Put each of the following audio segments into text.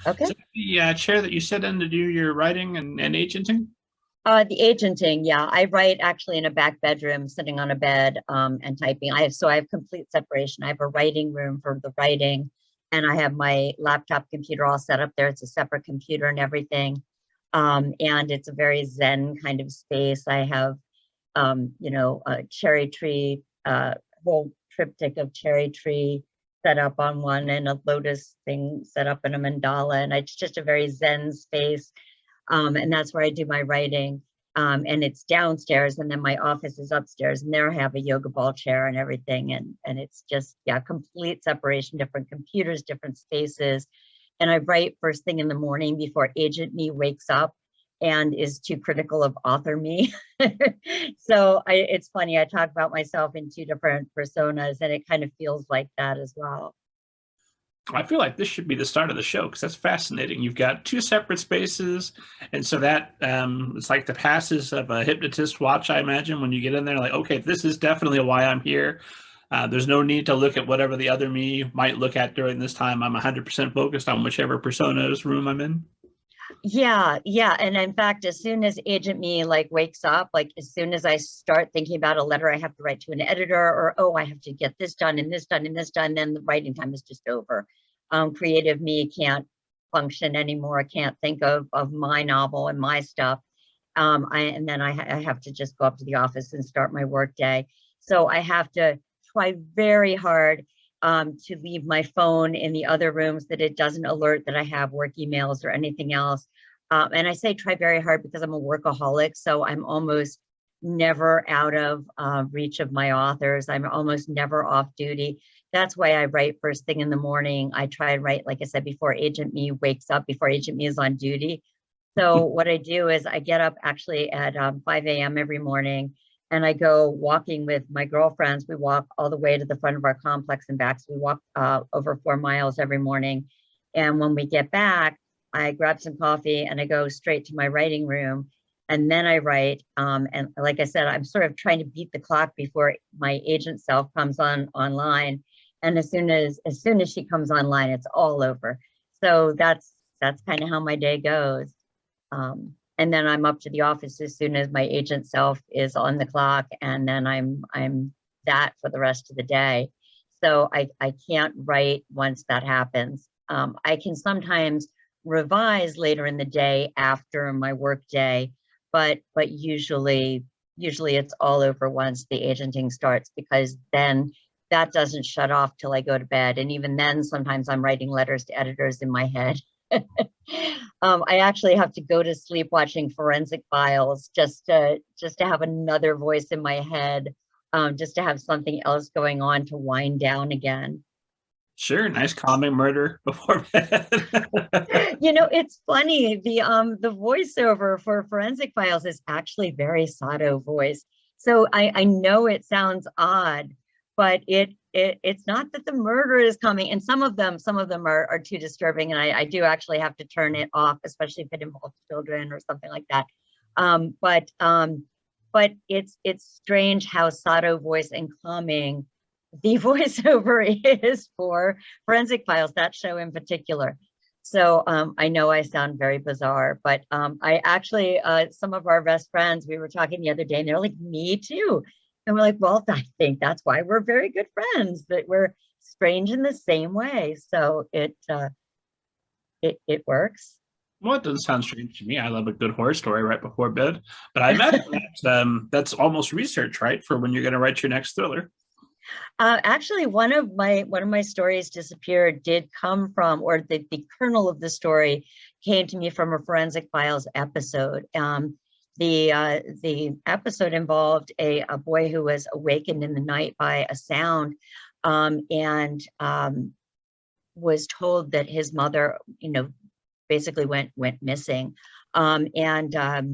Okay. Is that the chair that you sit in to do your writing and agenting? The agenting, yeah. I write actually in a back bedroom, sitting on a bed, and typing. I have complete separation. I have a writing room for the writing, and I have my laptop computer all set up there. It's a separate computer and everything. And it's a very zen kind of space. I have, a cherry tree, whole triptych of cherry tree set up on one, and a lotus thing set up in a mandala. And it's just a very zen space, and that's where I do my writing. And it's downstairs, and then my office is upstairs, and there I have a yoga ball chair and everything. And it's just, yeah, complete separation, different computers, different spaces. And I write first thing in the morning before agent me wakes up and is too critical of author me. So it's funny, I talk about myself in two different personas, and it kind of feels like that as well. I feel like this should be the start of the show because that's fascinating. You've got two separate spaces, and so that it's like the passes of a hypnotist watch. I imagine when you get in there, like, okay, this is definitely why I'm here. There's no need to look at whatever the other me might look at during this time. I'm 100% focused on whichever persona's room I'm in. Yeah, yeah. And in fact, as soon as agent me like wakes up, like as soon as I start thinking about a letter I have to write to an editor, or oh, I have to get this done and this done and this done, then the writing time is just over. Creative me can't function anymore. I can't think of my novel and my stuff. And then I have to just go up to the office and start my work day. So I have to try very hard to leave my phone in the other rooms, that it doesn't alert that I have work emails or anything else. And I say try very hard because I'm a workaholic, so I'm almost never out of reach of my authors. I'm almost never off duty. That's why I write first thing in the morning. I try and write, like I said, before agent me wakes up, before agent me is on duty. So what I do is I get up actually at 5 a.m. every morning, and I go walking with my girlfriends. We walk all the way to the front of our complex and back. So we walk over 4 miles every morning. And when we get back, I grab some coffee and I go straight to my writing room. And then I write. And like I said, I'm sort of trying to beat the clock before my agent self comes online. And as soon as she comes online, it's all over. So that's kind of how my day goes. And then I'm up to the office as soon as my agent self is on the clock, and then I'm that for the rest of the day. So I can't write once that happens. I can sometimes revise later in the day after my work day, but usually it's all over once the agenting starts, because then that doesn't shut off till I go to bed. And even then, sometimes I'm writing letters to editors in my head. I actually have to go to sleep watching Forensic Files just to have another voice in my head, just to have something else going on to wind down again. Sure, nice calming murder before bed. It's funny. The voiceover for Forensic Files is actually very Sato voice. So I know it sounds odd, but it's not that the murder is coming. And some of them are too disturbing, and I do actually have to turn it off, especially if it involves children or something like that. But it's strange how Sato voice and calming the voiceover is for Forensic Files, that show in particular. So I know I sound very bizarre, but I actually, some of our best friends, we were talking the other day, and they're like, me too. And we're like, well, I think that's why we're very good friends, that we're strange in the same way. So it works. Well, it doesn't sound strange to me. I love a good horror story right before bed, but I imagine that's almost research, right, for when you're going to write your next thriller. Actually, one of my stories disappeared did come from, or the kernel of the story came to me from a Forensic Files episode. The episode involved a boy who was awakened in the night by a sound, and was told that his mother, basically went missing, and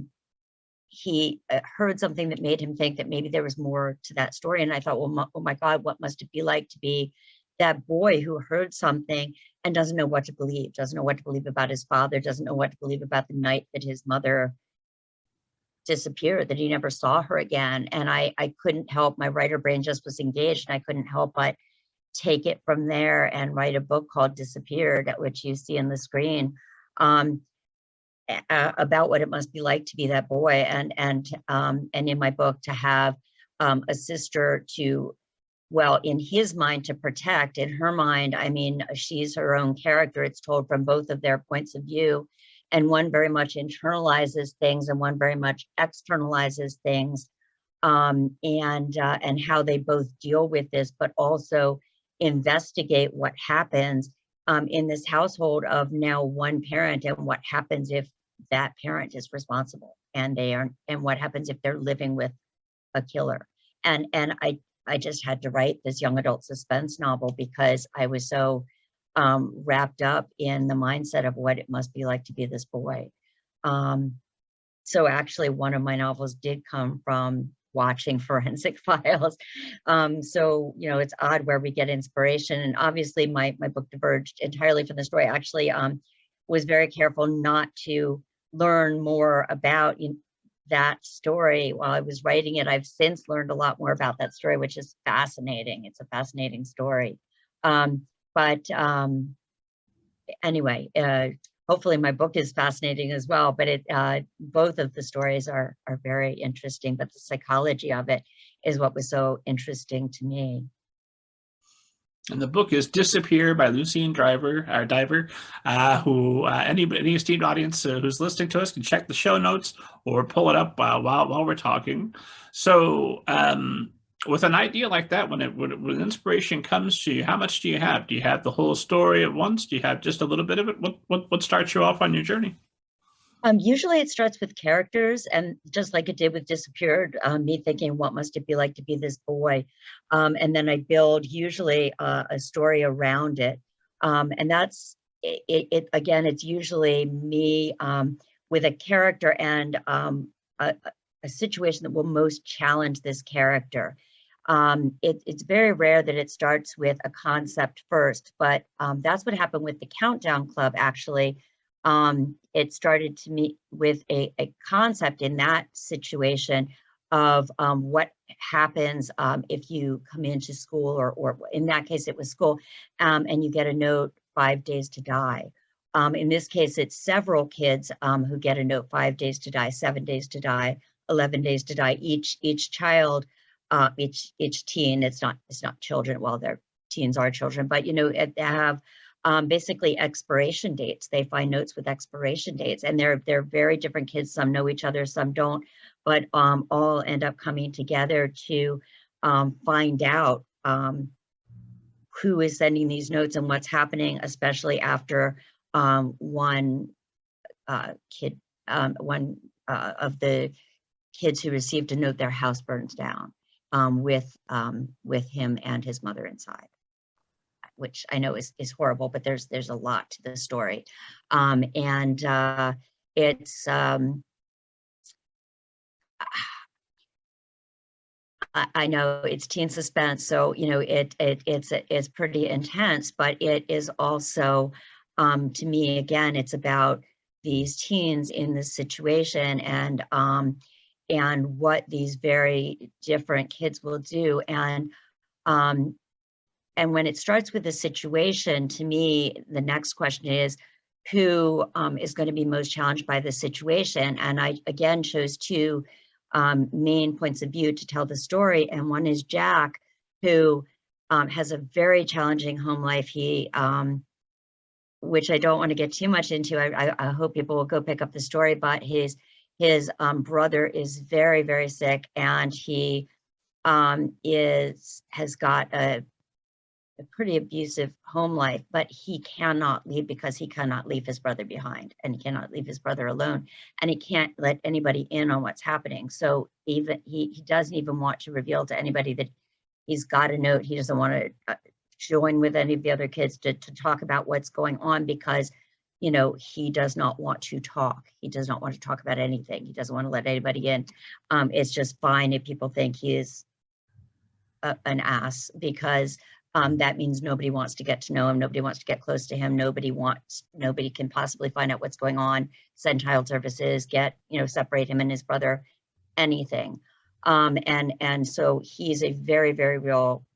he heard something that made him think that maybe there was more to that story. And I thought, well, oh my God, what must it be like to be that boy who heard something and doesn't know what to believe, doesn't know what to believe about his father, doesn't know what to believe about the night that his mother disappeared, that he never saw her again. And I couldn't help, my writer brain just was engaged, and I couldn't help but take it from there and write a book called Disappeared, which you see on the screen, about what it must be like to be that boy, and in my book to have a sister to, well, in his mind to protect. In her mind, I mean, she's her own character. It's told from both of their points of view, and one very much internalizes things and one very much externalizes things, and how they both deal with this, but also investigate what happens in this household of now one parent, and what happens if that parent is responsible, and they are, and what happens if they're living with a killer. And I just had to write this young adult suspense novel because I was so wrapped up in the mindset of what it must be like to be this boy. So actually one of my novels did come from watching Forensic Files. So, you know, it's odd where we get inspiration. And obviously my book diverged entirely from the story. I actually was very careful not to learn more about that story while I was writing it. I've since learned a lot more about that story, which is fascinating. It's a fascinating story. But anyway, hopefully my book is fascinating as well, but both of the stories are very interesting, but the psychology of it is what was so interesting to me. And the book is Disappear by Lucienne Diver, who any esteemed audience who's listening to us can check the show notes or pull it up while we're talking. So with an idea like that, when inspiration comes to you, how much do you have? Do you have the whole story at once? Do you have just a little bit of it? What starts you off on your journey? Usually it starts with characters, and just like it did with Disappeared, me thinking, what must it be like to be this boy? And then I build usually a story around it. And that's it again, it's usually me with a character and a situation that will most challenge this character. It's very rare that it starts with a concept first, but that's what happened with the Countdown Club, actually. It started to me with a concept in that situation of what happens if you come into school, or in that case it was school, and you get a note 5 days to die. In this case, it's several kids who get a note 5 days to die, 7 days to die, 11 days to die. Each child, each teen. It's not children. Well, their teens are children, but you know, they have basically expiration dates. They find notes with expiration dates, and they're very different kids. Some know each other, some don't, but all end up coming together to find out who is sending these notes and what's happening, especially after one kid, one of the kids who received a note, their house burns down with him and his mother inside, which I know is horrible, but there's a lot to the story. It's I know it's teen suspense, so you know it's pretty intense, but it is also to me, again, it's about these teens in this situation, and what these very different kids will do. And when it starts with a situation, to me, the next question is, who is going to be most challenged by the situation? And I, again, chose two main points of view to tell the story. And one is Jack, who has a very challenging home life. He, which I don't want to get too much into. I hope people will go pick up the story, but his brother is very, very sick, and he has got a pretty abusive home life, but he cannot leave because he cannot leave his brother behind, and he cannot leave his brother alone, and he can't let anybody in on what's happening. So even he doesn't even want to reveal to anybody that he's got a note. He doesn't want to join with any of the other kids to talk about what's going on, because you know, he does not want to talk. He does not want to talk about anything. He doesn't want to let anybody in. It's just fine if people think he is an ass, because that means nobody wants to get to know him. Nobody wants to get close to him. Nobody can possibly find out what's going on, send child services, separate him and his brother, anything. And so he's a very, very real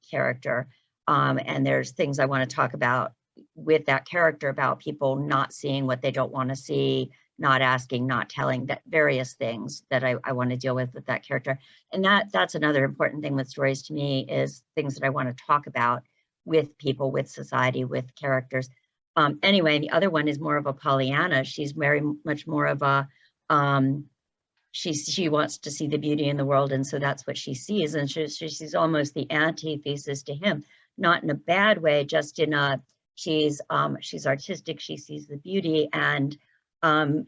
character. And there's things I want to talk about with that character about people not seeing what they don't want to see, not asking, not telling, that various things that I want to deal with that character. And that's another important thing with stories to me, is things that I want to talk about with people, with society, with characters. Anyway, the other one is more of a Pollyanna. She's very much more of a, she wants to see the beauty in the world, and so that's what she sees. And she's almost the antithesis to him, not in a bad way, just in a, she's artistic, she sees the beauty, and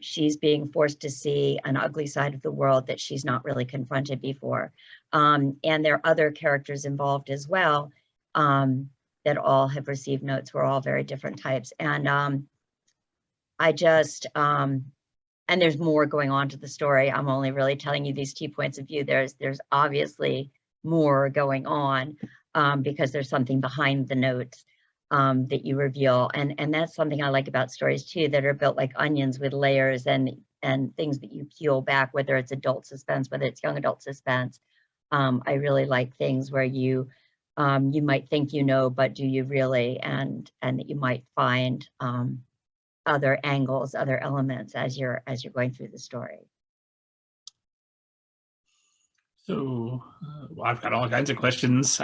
she's being forced to see an ugly side of the world that she's not really confronted before. And there are other characters involved as well, that all have received notes. We're all very different types. And I just, and there's more going on to the story. I'm only really telling you these 2 points of view. There's obviously more going on, because there's something behind the notes that you reveal. And that's something I like about stories too, that are built like onions with layers and things that you peel back, whether it's adult suspense, whether it's young adult suspense. I really like things where you might think you know, but do you really? And that you might find other angles, other elements as you're going through the story. So well, I've got all kinds of questions.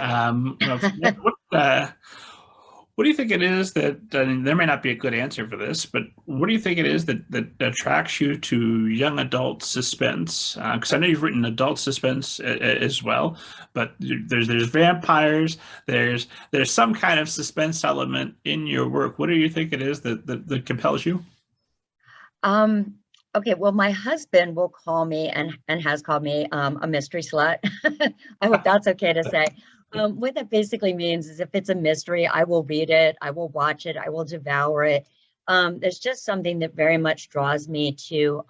What do you think it is that, I mean, there may not be a good answer for this, but what do you think it is that attracts you to young adult suspense? Because I know you've written adult suspense as well, but there's vampires, there's some kind of suspense element in your work. What do you think it is that compels you? Okay, well, my husband will call me and has called me a mystery slut. I hope that's okay to say. What that basically means is if it's a mystery, I will read it, I will watch it, I will devour it. There's just something that very much draws me to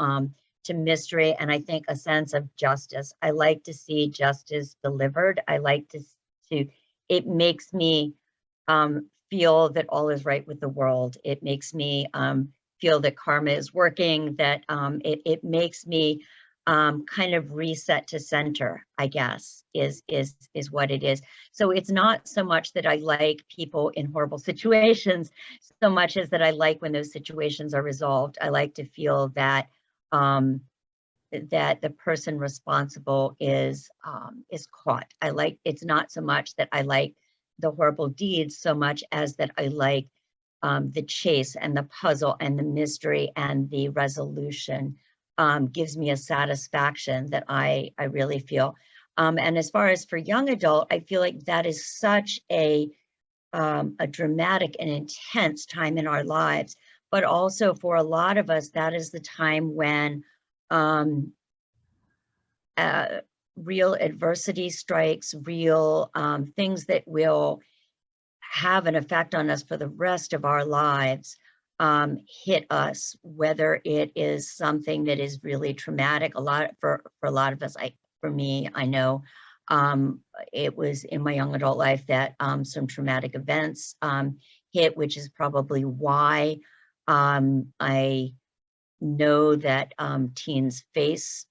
mystery, and I think a sense of justice. I like to see justice delivered. I like to it makes me feel that all is right with the world. It makes me feel that karma is working, that it makes me kind of reset to center, I guess, is what it is. So it's not so much that I like people in horrible situations, so much as that I like when those situations are resolved. I like to feel that that the person responsible is caught. It's not so much that I like the horrible deeds so much as that I like the chase and the puzzle and the mystery and the resolution. Gives me a satisfaction that I really feel. And as far as for young adult, I feel like that is such a dramatic and intense time in our lives, but also for a lot of us, that is the time when real adversity strikes, real things that will have an effect on us for the rest of our lives hit us, whether it is something that is really traumatic. For a lot of us, for me, I know it was in my young adult life that some traumatic events hit, which is probably why I know that teens face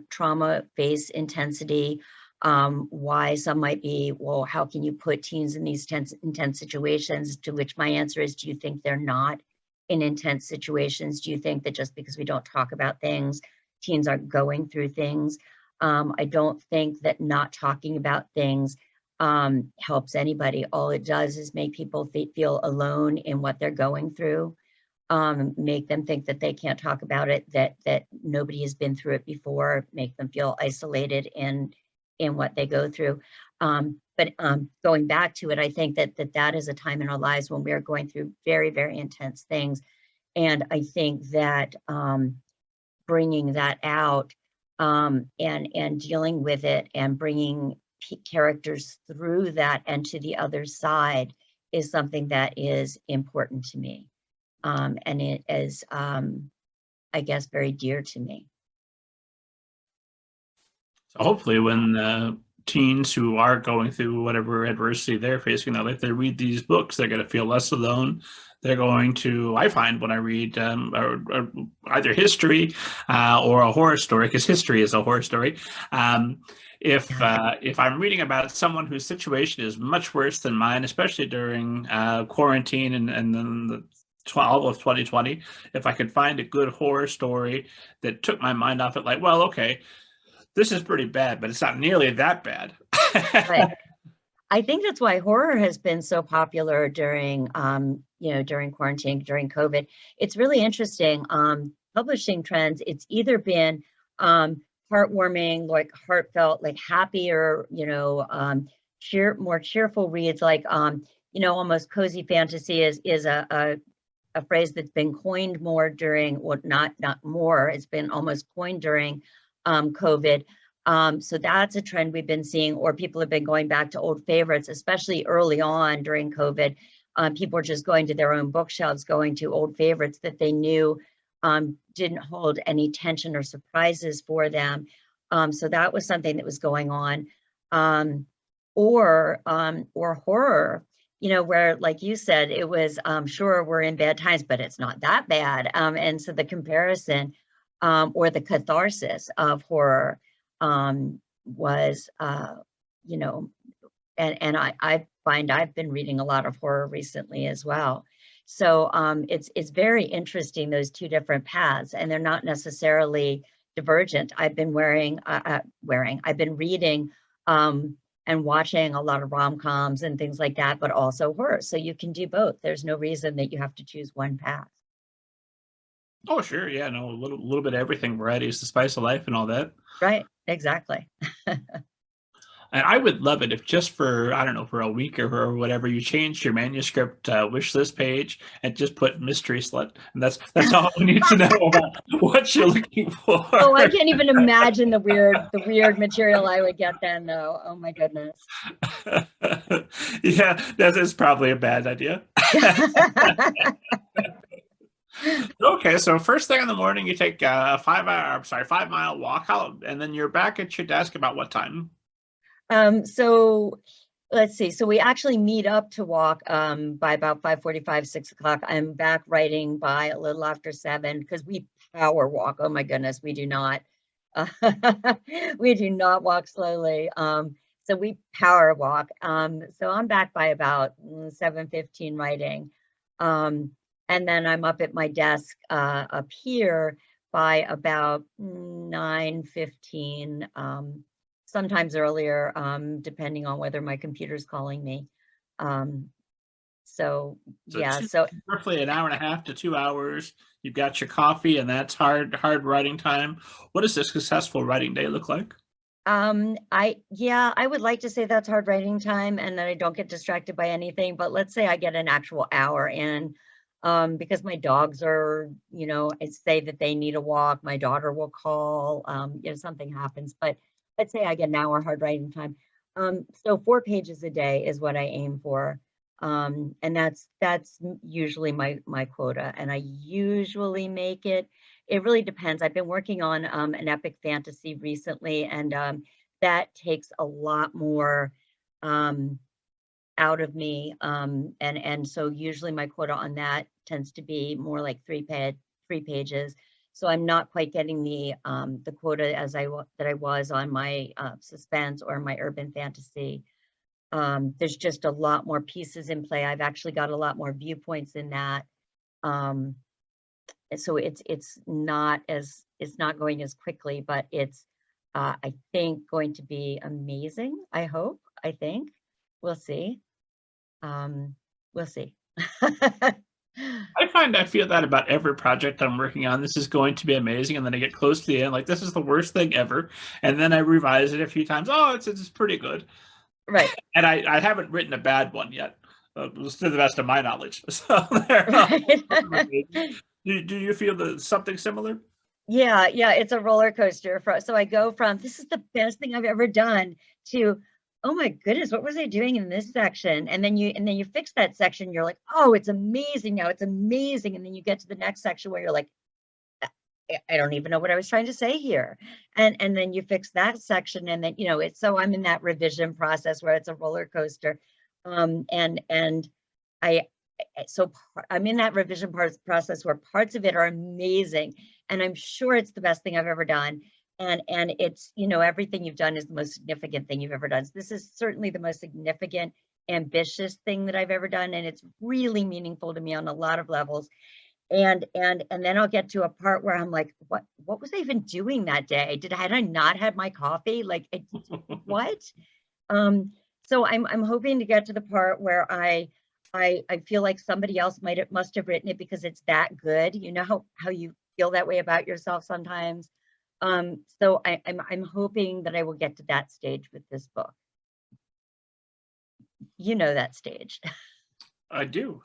trauma, face intensity. Why some might be, well, how can you put teens in these intense situations? To which my answer is, do you think they're not in intense situations? Do you think that just because we don't talk about things, teens aren't going through things? I don't think that not talking about things helps anybody. All it does is make people feel alone in what they're going through. Make them think that they can't talk about it, that nobody has been through it before, make them feel isolated in what they go through. But going back to it, I think that is a time in our lives when we're going through very, very intense things. And I think that bringing that out and dealing with it and bringing characters through that and to the other side is something that is important to me. And it is, I guess, very dear to me. So hopefully when teens who are going through whatever adversity they're facing in their life, they read these books, they're going to feel less alone. They're going to, I find when I read or either history or a horror story, because history is a horror story. If I'm reading about someone whose situation is much worse than mine, especially during quarantine and then the all of 2020, if I could find a good horror story that took my mind off it, like, well, okay, this is pretty bad, but it's not nearly that bad. Right. I think that's why horror has been so popular during, during quarantine, during COVID. It's really interesting. Publishing trends, it's either been heartwarming, like heartfelt, like happier, more cheerful reads, like, almost cozy fantasy is a phrase that's been coined more during, well, not more, it's been almost coined during COVID. So that's a trend we've been seeing, or people have been going back to old favorites, especially early on during COVID. People are just going to their own bookshelves, going to old favorites that they knew didn't hold any tension or surprises for them. So that was something that was going on. Or horror, where, like you said, it was, sure, we're in bad times, but it's not that bad. And so the comparison or the catharsis of horror was, and I find I've been reading a lot of horror recently as well. So it's very interesting, those two different paths, and they're not necessarily divergent. I've been I've been reading and watching a lot of rom-coms and things like that, but also horror. So you can do both. There's no reason that you have to choose one path. Oh, sure. Yeah, no, a little bit of everything. Variety is the spice of life and all that. Right, exactly. And I would love it if just for, I don't know, for a week or whatever, you changed your manuscript wish list page and just put mystery slut. And that's all we need to know about what you're looking for. Oh, I can't even imagine the weird material I would get then, though. Oh my goodness. Yeah, that is probably a bad idea. Okay, so first thing in the morning, you take a 5-mile walk out, and then you're back at your desk about what time? So let's see. So we actually meet up to walk by about 5:45, 6 o'clock. I'm back writing by a little after 7 because we power walk. Oh my goodness, we do not. We do not walk slowly. So we power walk. So I'm back by about 7:15 writing. And then I'm up at my desk up here by about 9:15. Sometimes earlier, depending on whether my computer's calling me. So yeah, so roughly an hour and a half to 2 hours. You've got your coffee, and that's hard writing time. What does a successful writing day look like? I would like to say that's hard writing time and that I don't get distracted by anything, but let's say I get an actual hour in, because my dogs are, I say that they need a walk, my daughter will call, something happens, but let's say I get an hour hard writing time. So 4 pages a day is what I aim for. And that's usually my quota, and I usually make it. It really depends. I've been working on an epic fantasy recently, and that takes a lot more out of me. And so usually my quota on that tends to be more like 3 pages. So I'm not quite getting the quota that I was on my suspense or my urban fantasy. There's just a lot more pieces in play. I've actually got a lot more viewpoints in that. So it's not going as quickly, but it's I think going to be amazing. I hope. I think we'll see. We'll see. I find I feel that about every project I'm working on. This is going to be amazing, and then I get close to the end, like this is the worst thing ever, and then I revise it a few times. Oh, it's pretty good, right? And I haven't written a bad one yet, to the best of my knowledge. So Right. do you feel something similar? Yeah, it's a roller coaster. So I go from this is the best thing I've ever done to, oh my goodness, what was I doing in this section? And then you fix that section. You're like, oh, it's amazing now. It's amazing. And then you get to the next section where you're like, I don't even know what I was trying to say here. And then you fix that section, and then, it's, so I'm in that revision process where it's a roller coaster. And I, so I'm in that revision process where parts of it are amazing, and I'm sure it's the best thing I've ever done. And it's, everything you've done is the most significant thing you've ever done. So this is certainly the most significant, ambitious thing that I've ever done, and it's really meaningful to me on a lot of levels. And then I'll get to a part where I'm like, what was I even doing that day? Had I not had my coffee? Like, what? So I'm hoping to get to the part where I feel like somebody else must have written it because it's that good. You know how you feel that way about yourself sometimes. So I'm hoping that I will get to that stage with this book. You know that stage. I do.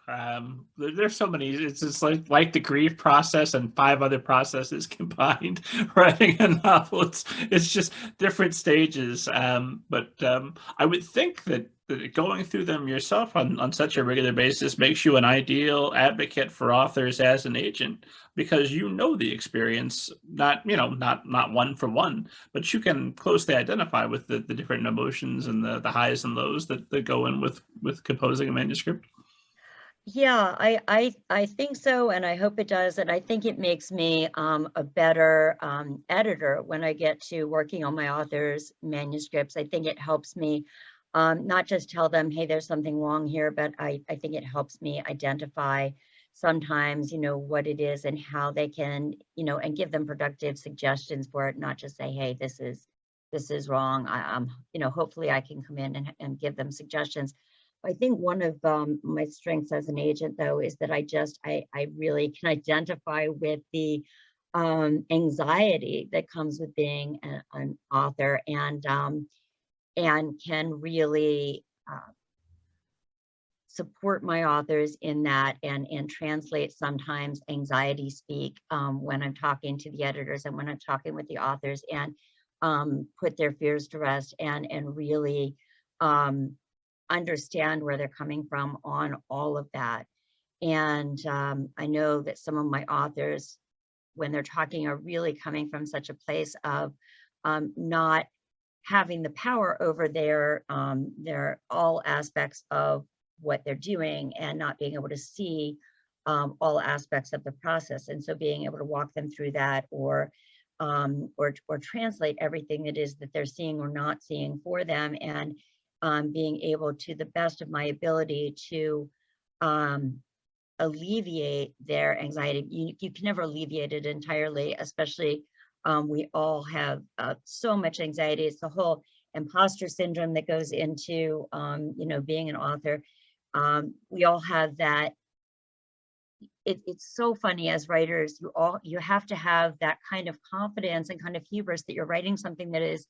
There's so many. It's just like the grief process and 5 other processes combined. Writing a novel, it's just different stages. But I would think that going through them yourself on such a regular basis makes you an ideal advocate for authors as an agent, because you know the experience, not not one for one, but you can closely identify with the different emotions and the highs and lows that go in with composing a manuscript. Yeah, I think so, and I hope it does, and I think it makes me a better editor when I get to working on my author's manuscripts. I think it helps me not just tell them, hey, there's something wrong here, but I think it helps me identify sometimes, what it is and how they can, and give them productive suggestions for it, not just say, hey, this is wrong. Hopefully I can come in and give them suggestions. I think one of my strengths as an agent, though, is that I really can identify with the anxiety that comes with being an author, and can really support my authors in that, and translate sometimes anxiety speak when I'm talking to the editors and when I'm talking with the authors, and put their fears to rest, and really understand where they're coming from on all of that. And I know that some of my authors, when they're talking, are really coming from such a place of not having the power over their all aspects of what they're doing, and not being able to see all aspects of the process. And so being able to walk them through that, or translate everything it is that they're seeing or not seeing for them, and being able, to the best of my ability, to alleviate their anxiety. You can never alleviate it entirely, especially we all have so much anxiety. It's the whole imposter syndrome that goes into being an author. We all have that. It's so funny, as writers, you have to have that kind of confidence and kind of hubris that you're writing something that is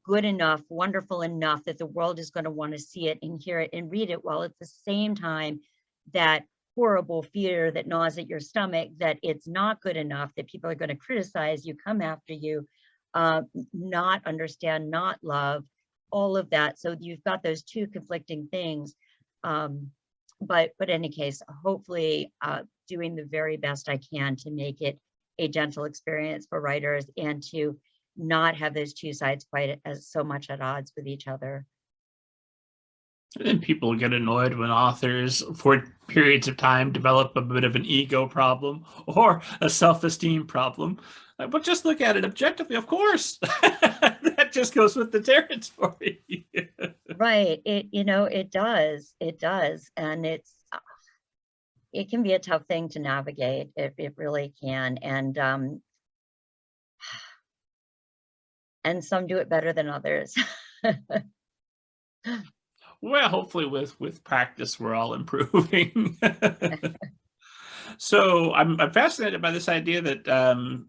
good enough, wonderful enough, that the world is going to want to see it and hear it and read it, while at the same time, that horrible fear that gnaws at your stomach that it's not good enough, that people are going to criticize you, come after you, not understand, not love, all of that. So you've got those two conflicting things. But in any case, hopefully doing the very best I can to make it a gentle experience for writers, and to not have those two sides quite as so much at odds with each other. And then people get annoyed when authors, for periods of time, develop a bit of an ego problem or a self-esteem problem. But just look at it objectively, of course. That just goes with the territory. Right. It does. It does. And it can be a tough thing to navigate. It really can. And some do it better than others. Well, hopefully with practice, we're all improving. So I'm fascinated by this idea that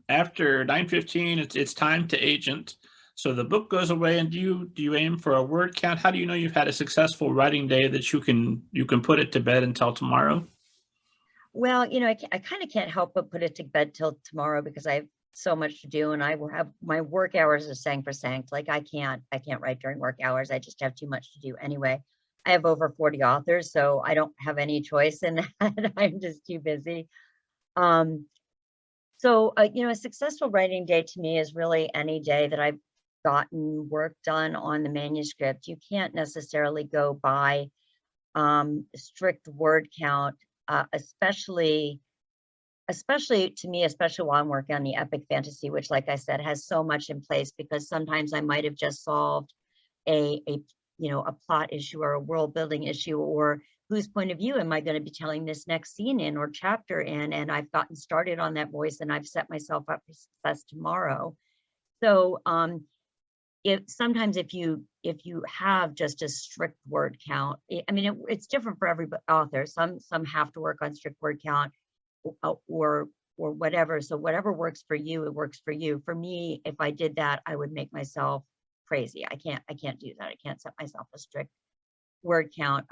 after 9:15, it's time to agent. So the book goes away, and do you aim for a word count? How do you know you've had a successful writing day that you can put it to bed until tomorrow? Well, I kind of can't help but put it to bed till tomorrow, because I have so much to do, and I will have my work hours are sacrosanct. Like I can't write during work hours. I just have too much to do anyway. I have over 40 authors, so I don't have any choice in that. I'm just too busy. Um, So, a successful writing day to me is really any day that I've gotten work done on the manuscript. You can't necessarily go by strict word count, especially to me, especially while I'm working on the epic fantasy, which, like I said, has so much in place, because sometimes I might have just solved a plot issue or a world building issue, or whose point of view am I going to be telling this next scene in or chapter in, and I've gotten started on that voice and I've set myself up for success tomorrow. So if sometimes if you have just a strict word count, it's different for every author. Some have to work on strict word count, or whatever. So whatever works for you, it works for you. For me, if I did that, I would make myself crazy. I can't do that. I can't set myself a strict word count.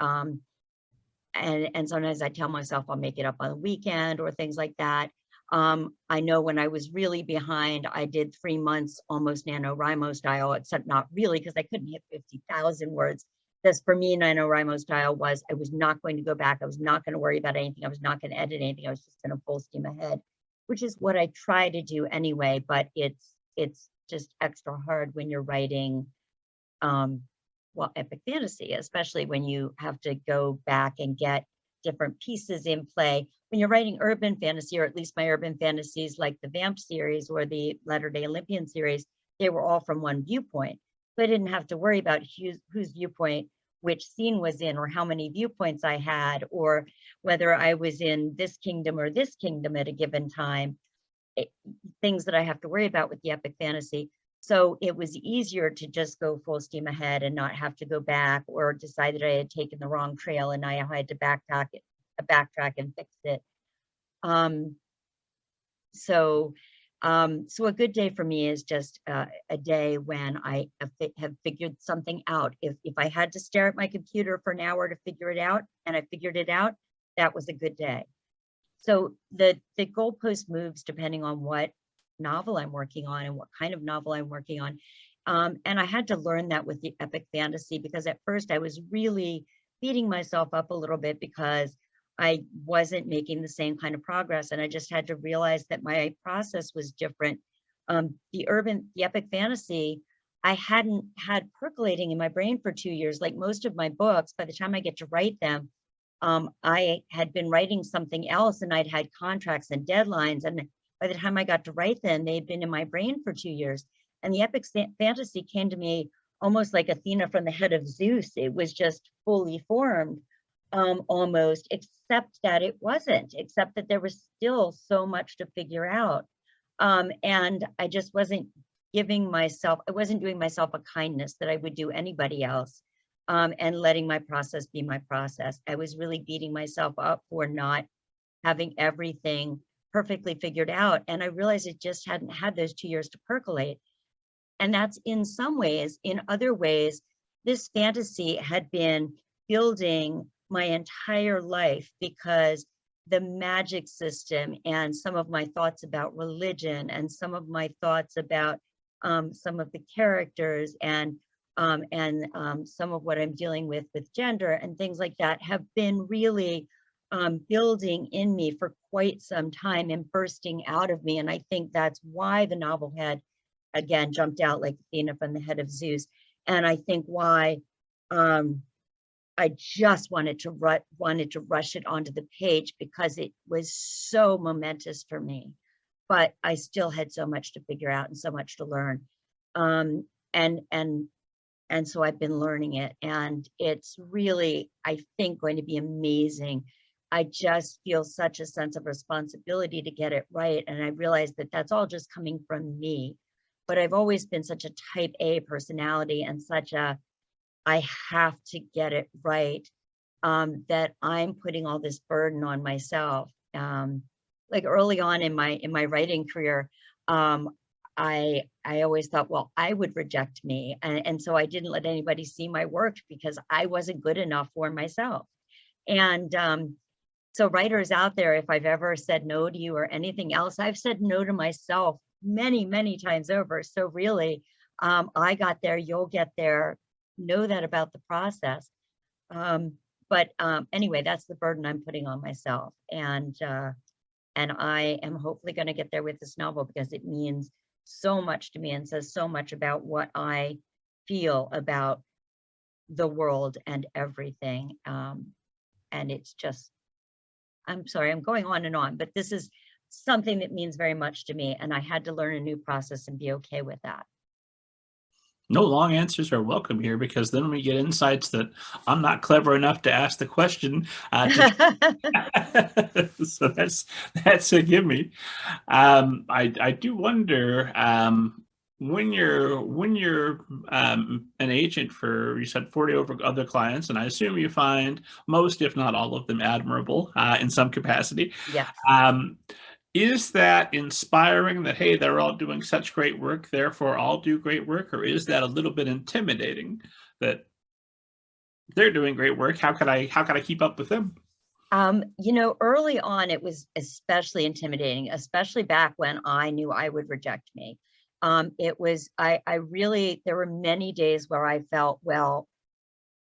And sometimes I tell myself I'll make it up on the weekend or things like that. I know when I was really behind, I did 3 months almost NaNoWriMo style, except not really, because I couldn't hit 50,000 words. This, for me, NaNoWriMo style was, I was not going to go back. I was not going to worry about anything. I was not going to edit anything. I was just going to full steam ahead, which is what I try to do anyway. But it's just extra hard when you're writing epic fantasy, especially when you have to go back and get different pieces in play. When you're writing urban fantasy, or at least my urban fantasies like the Vamp series or the Latter-day Olympian series, they were all from one viewpoint. So I didn't have to worry about whose viewpoint which scene was in, or how many viewpoints I had, or whether I was in this kingdom or this kingdom at a given time. Things that I have to worry about with the epic fantasy. So it was easier to just go full steam ahead and not have to go back or decide that I had taken the wrong trail and I had to backtrack and fix it. So a good day for me is just a day when I have figured something out. If I had to stare at my computer for an hour to figure it out, and I figured it out, that was a good day. So the goalpost moves depending on what novel I'm working on and what kind of novel I'm working on. And I had to learn that with the epic fantasy, because at first I was really beating myself up a little bit because I wasn't making the same kind of progress. And I just had to realize that my process was different. The epic fantasy, I hadn't had percolating in my brain for 2 years. Like most of my books, by the time I get to write them, I had been writing something else and I'd had contracts and deadlines. And by the time I got to write them, they'd been in my brain for 2 years. And the epic fantasy came to me almost like Athena from the head of Zeus. It was just fully formed, almost, except that it wasn't, except that there was still so much to figure out. And I just wasn't doing myself a kindness that I would do anybody else. And letting my process be my process. I was really beating myself up for not having everything perfectly figured out. And I realized it just hadn't had those 2 years to percolate. And that's in some ways. In other ways, this fantasy had been building my entire life, because the magic system and some of my thoughts about religion and some of my thoughts about some of the characters and some of what I'm dealing with gender and things like that have been really building in me for quite some time and bursting out of me. And I think that's why the novel had, again, jumped out like Athena from the head of Zeus. And I think why I just wanted to rush it onto the page, because it was so momentous for me. But I still had so much to figure out and so much to learn. And so I've been learning it, and it's really, I think, going to be amazing. I just feel such a sense of responsibility to get it right. And I realize that that's all just coming from me. But I've always been such a type A personality and I have to get it right, that I'm putting all this burden on myself. Like early on in my writing career, I always thought, well, I would reject me. And so I didn't let anybody see my work because I wasn't good enough for myself. And so writers out there, if I've ever said no to you or anything else, I've said no to myself many, many times over. So really, I got there, you'll get there. Know that about the process. But anyway, that's the burden I'm putting on myself. And And I am hopefully going to get there with this novel because it means so much to me and says so much about what I feel about the world and everything. And it's just, I'm sorry, I'm going on, but this is something that means very much to me. And I had to learn a new process and be okay with that. No long answers are welcome here, because then we get insights that I'm not clever enough to ask the question. So that's a gimme. I do wonder, when you're an agent for, you said 40 over other clients, and I assume you find most, if not all of them, admirable in some capacity. Yes. Is that inspiring, that, hey, they're all doing such great work, therefore I'll do great work? Or is that a little bit intimidating, that they're doing great work, how could I keep up with them? Early on, it was especially intimidating, especially back when I knew I would reject me. I really, there were many days where I felt, well,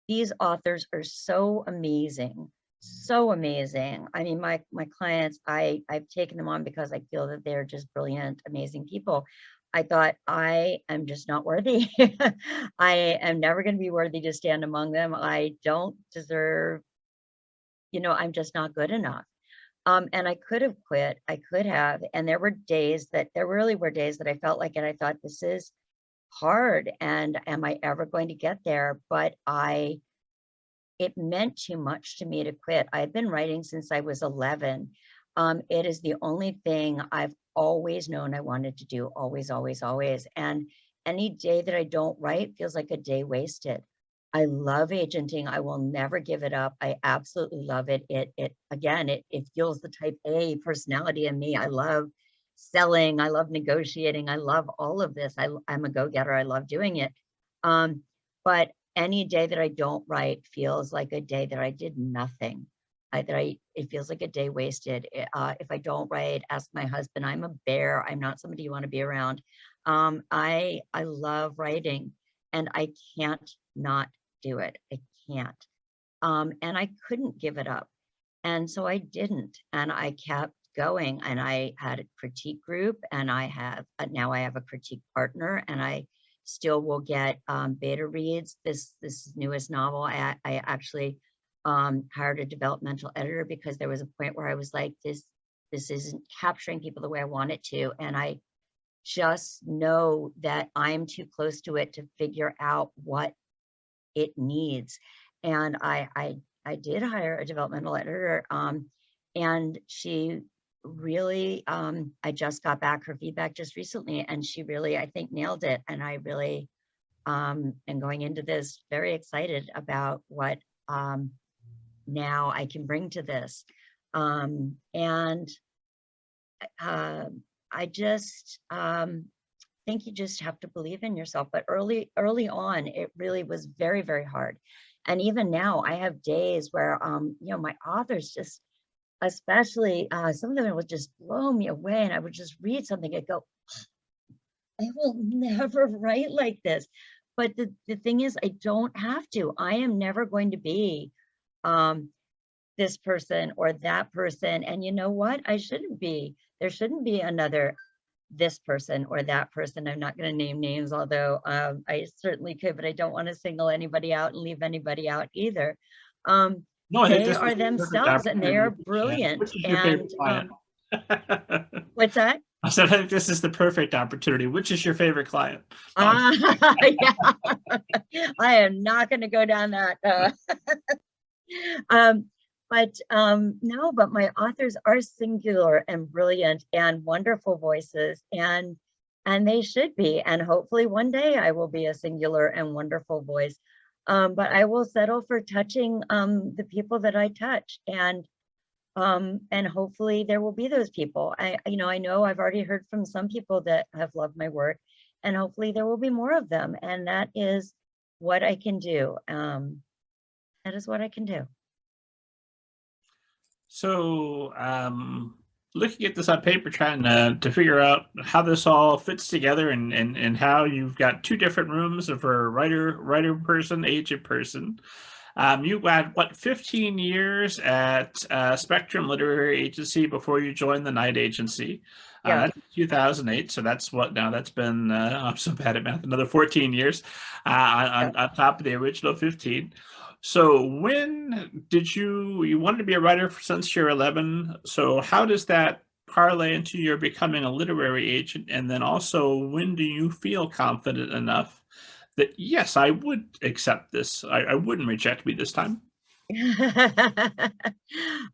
these authors are so amazing, so amazing. I mean, my clients, I've taken them on because I feel that they're just brilliant, amazing people. I thought, I am just not worthy. I am never going to be worthy to stand among them. I don't deserve, I'm just not good enough. And I could have quit. I could have. And there really were days that I felt like it. I thought, this is hard. And am I ever going to get there? But it meant too much to me to quit. I've been writing since I was 11. It is the only thing I've always known I wanted to do, always, always, always. And any day that I don't write feels like a day wasted. I love agenting. I will never give it up. I absolutely love it. It fuels the type A personality in me. I love selling. I love negotiating. I love all of this. I'm a go-getter. I love doing it. But any day that I don't write feels like a day that I did nothing. It feels like a day wasted. If I don't write, ask my husband. I'm a bear. I'm not somebody you want to be around. I love writing, and I can't not do it. I can't. And I couldn't give it up. And so I didn't. And I kept going. And I had a critique group, and now I have a critique partner, and I still will get beta reads. This newest novel, I actually hired a developmental editor because there was a point where I was like, this isn't capturing people the way I want it to. And I just know that I'm too close to it to figure out what it needs. And I did hire a developmental editor, and she really, I just got back her feedback just recently, and she really, I think, nailed it. And I really am going into this very excited about what now I can bring to this. I just think you just have to believe in yourself. But early on, it really was very, very hard. And even now, I have days where, my authors just, especially some of them would just blow me away, and I would just read something and go, I will never write like this. But the thing is, I don't have to. I am never going to be this person or that person. And you know what? I shouldn't be. There shouldn't be another this person or that person. I'm not going to name names, although I certainly could, but I don't want to single anybody out and leave anybody out either. No, I think They this are is the perfect themselves, and they are opportunity. brilliant. Which is your favorite client? What's that? I said, I think this is the perfect opportunity. Which is your favorent client? Yeah. I am not going to go down that. No, but my authors are singular and brilliant and wonderful voices, and they should be. And hopefully one day I will be a singular and wonderful voice. But I will settle for touching the people that I touch, and hopefully there will be those people. I know I've already heard from some people that have loved my work, and hopefully there will be more of them. And that is what I can do. That is what I can do. So, looking at this on paper, trying to figure out how this all fits together, and how you've got two different rooms of a writer person, agent person. You had, what, 15 years at Spectrum Literary Agency before you joined the Night Agency. Yeah. That's 2008. So that's what now that's been, I'm so bad at math, another 14 years Yeah. on top of the original 15. So when did you wanted to be a writer since you're 11? So how does that parlay into your becoming a literary agent? And then also, when do you feel confident enough that, yes, I would accept this. I wouldn't reject me this time.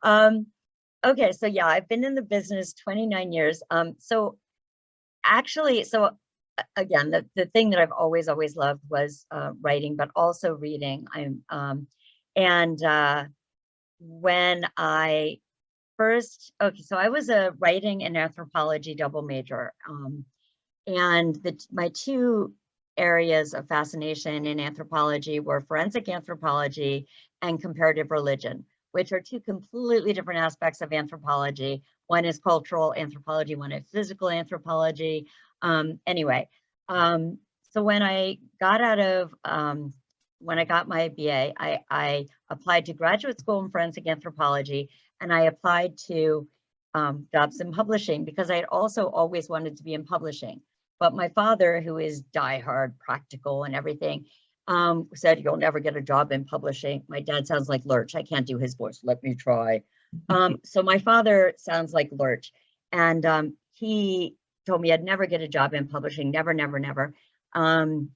um, okay, so yeah, I've been in the business 29 years. So actually, again, the thing that I've always loved was writing, but also reading. And when I first, okay, so I was a writing and anthropology double major. And my two areas of fascination in anthropology were forensic anthropology and comparative religion, which are two completely different aspects of anthropology. One is cultural anthropology, one is physical anthropology. Anyway, so when I got when I got my BA, I applied to graduate school in forensic anthropology, and I applied to jobs in publishing because I had also always wanted to be in publishing. But my father, who is diehard practical and everything, said, "You'll never get a job in publishing." My dad sounds like Lurch. I can't do his voice. Let me try. So my father sounds like Lurch. And he told me I'd never get a job in publishing. Never, never, never. And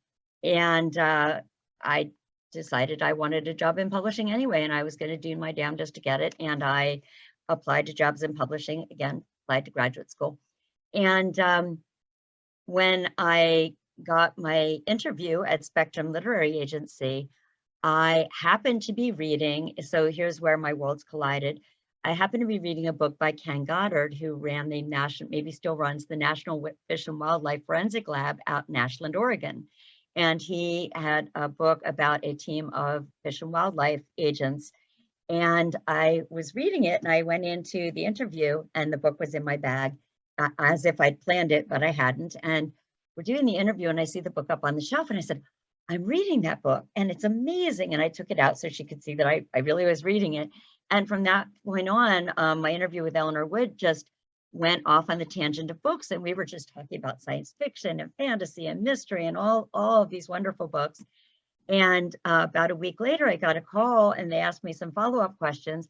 I decided I wanted a job in publishing anyway, and I was going to do my damnedest to get it. And I applied to jobs in publishing, again, applied to graduate school. And when I got my interview at Spectrum Literary Agency, I happened to be reading, so here's where my worlds collided. I happened to be reading a book by Ken Goddard, who ran the national, maybe still runs the National Fish and Wildlife Forensic Lab out in Ashland, Oregon. And he had a book about a team of fish and wildlife agents. And I was reading it, and I went into the interview, and the book was in my bag, as if I'd planned it, but I hadn't. And we're doing the interview, and I see the book up on the shelf, and I said, "I'm reading that book, and it's amazing." And I took it out so she could see that I really was reading it. And from that point on, my interview with Eleanor Wood just went off on the tangent of books, and we were just talking about science fiction and fantasy and mystery and all of these wonderful books. And about a week later, I got a call, and they asked me some follow-up questions.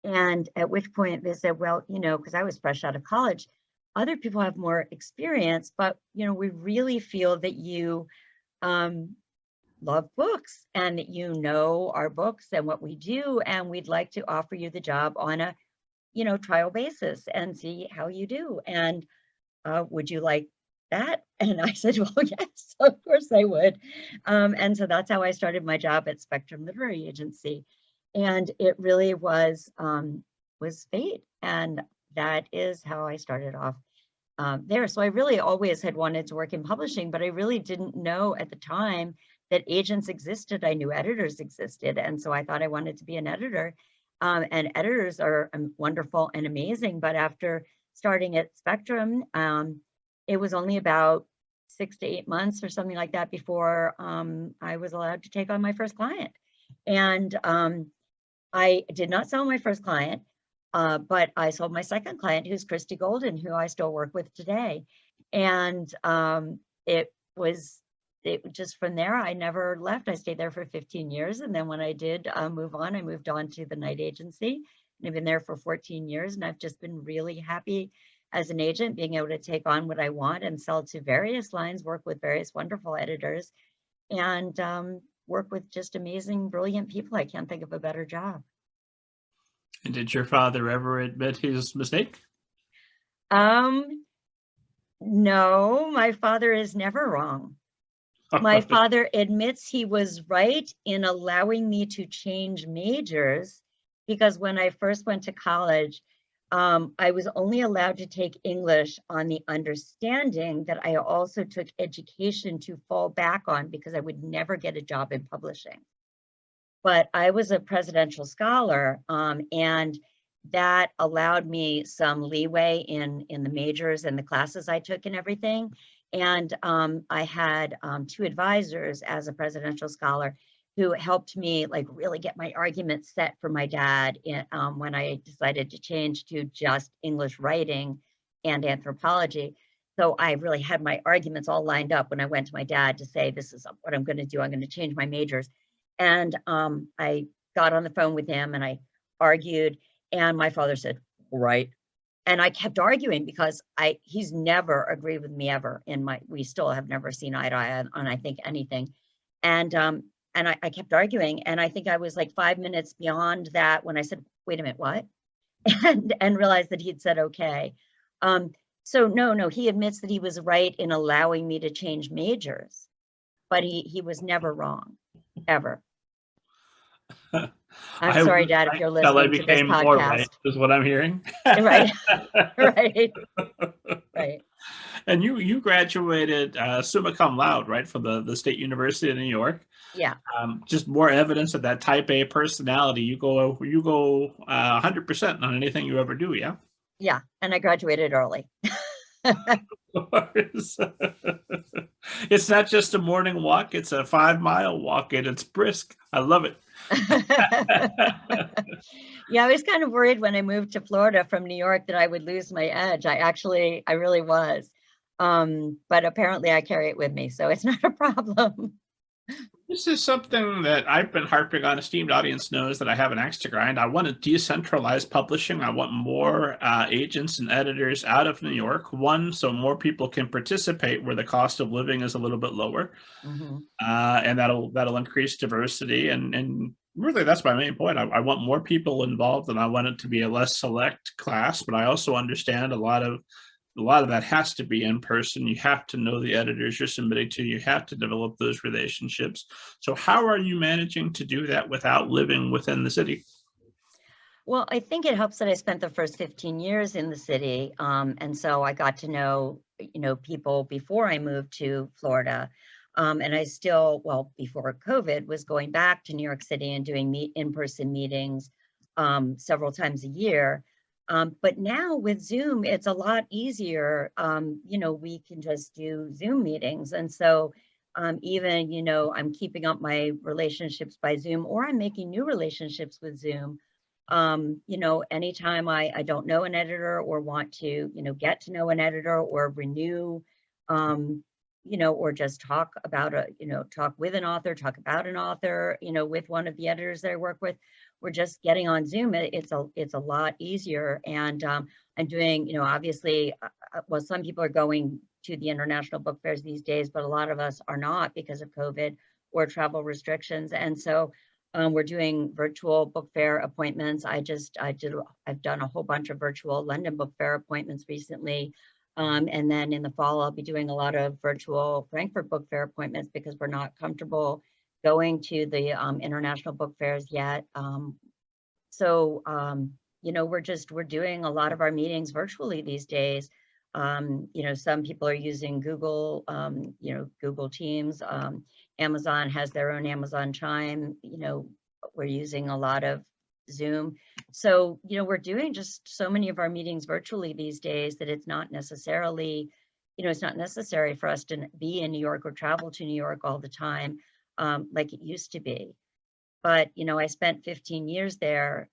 And at which point they said, "Well, because I was fresh out of college, other people have more experience, but, we really feel that you love books and that you know our books and what we do, and we'd like to offer you the job on a, trial basis and see how you do. And would you like that?" And I said, "Well, yes, of course I would." And so that's how I started my job at Spectrum Literary Agency. And it really was fate. And that is how I started off there. So I really always had wanted to work in publishing, but I really didn't know at the time that agents existed. I knew editors existed. And so I thought I wanted to be an editor. And editors are wonderful and amazing. But after starting at Spectrum, it was only about 6 to 8 months or something like that before I was allowed to take on my first client. And I did not sell my first client, but I sold my second client, who's Christy Golden, who I still work with today. And it just from there, I never left. I stayed there for 15 years. And then when I did move on, I moved on to the Night Agency. And I've been there for 14 years. And I've just been really happy as an agent, being able to take on what I want and sell to various lines, work with various wonderful editors, and work with just amazing, brilliant people. I can't think of a better job. And did your father ever admit his mistake? No, my father is never wrong. My father admits he was right in allowing me to change majors, because when I first went to college, I was only allowed to take English on the understanding that I also took education to fall back on, because I would never get a job in publishing. But I was a presidential scholar, and that allowed me some leeway in the majors and the classes I took and everything. And I had 2 advisors as a presidential scholar who helped me like really get my argument set for my dad when I decided to change to just English writing and anthropology. So I really had my arguments all lined up when I went to my dad to say, this is what I'm going to do. I'm going to change my majors. And I got on the phone with him and I argued, and my father said, right. And I kept arguing because he's never agreed with me ever we still have never seen eye to eye on I think anything. And I kept arguing, and I think I was like 5 minutes beyond that when I said, wait a minute, what? And realized that he'd said, okay. So no, he admits that he was right in allowing me to change majors, but he was never wrong, ever. I'm I sorry, was Dad, if right you're till I listening to this became more right, podcast. is what I'm hearing. Right, right, right. And you graduated summa cum laude, right, from the State University of New York. Yeah, Just more evidence of that type A personality. You go 100% on anything you ever do, yeah? yeah. And I graduated early. Of course. It's not just a morning walk, it's a 5-mile walk, and it's brisk. I love it. Yeah, I was kind of worried when I moved to Florida from New York that I would lose my edge. I really was. But apparently I carry it with me, so it's not a problem. This is something that I've been harping on. Esteemed audience knows that I have an axe to grind. I want to decentralize publishing. I want more agents and editors out of New York. One, so more people can participate where the cost of living is a little bit lower, Mhm. and that'll increase diversity. And really, that's my main point. I want more people involved, and I want it to be a less select class. But I also understand a lot of that has to be in person. You have to know the editors you're submitting to. You have to develop those relationships. So how are you managing to do that without living within the city? Well, I think it helps that I spent the first 15 years in the city. And so I got to know, people before I moved to Florida. And I still, well, before COVID, was going back to New York City and doing in-person meetings several times a year. But now with Zoom, it's a lot easier. We can just do Zoom meetings. And so even, I'm keeping up my relationships by Zoom, or I'm making new relationships with Zoom. Anytime I don't know an editor or want to, get to know an editor or renew, or just talk about talk with an author, talk about an author, with one of the editors that I work with, we're just getting on Zoom. It's a lot easier. And I'm doing, obviously, well, some people are going to the international book fairs these days, but a lot of us are not because of COVID or travel restrictions. And so we're doing virtual book fair appointments. I've done a whole bunch of virtual London Book Fair appointments recently. And then in the fall, I'll be doing a lot of virtual Frankfurt Book Fair appointments because we're not comfortable going to the international book fairs yet. We're doing a lot of our meetings virtually these days. Some people are using Google, Google Teams. Amazon has their own Amazon Chime. We're using a lot of Zoom. So, we're doing just so many of our meetings virtually these days that it's not necessarily, it's not necessary for us to be in New York or travel to New York all the time like it used to be. But, I spent 15 years there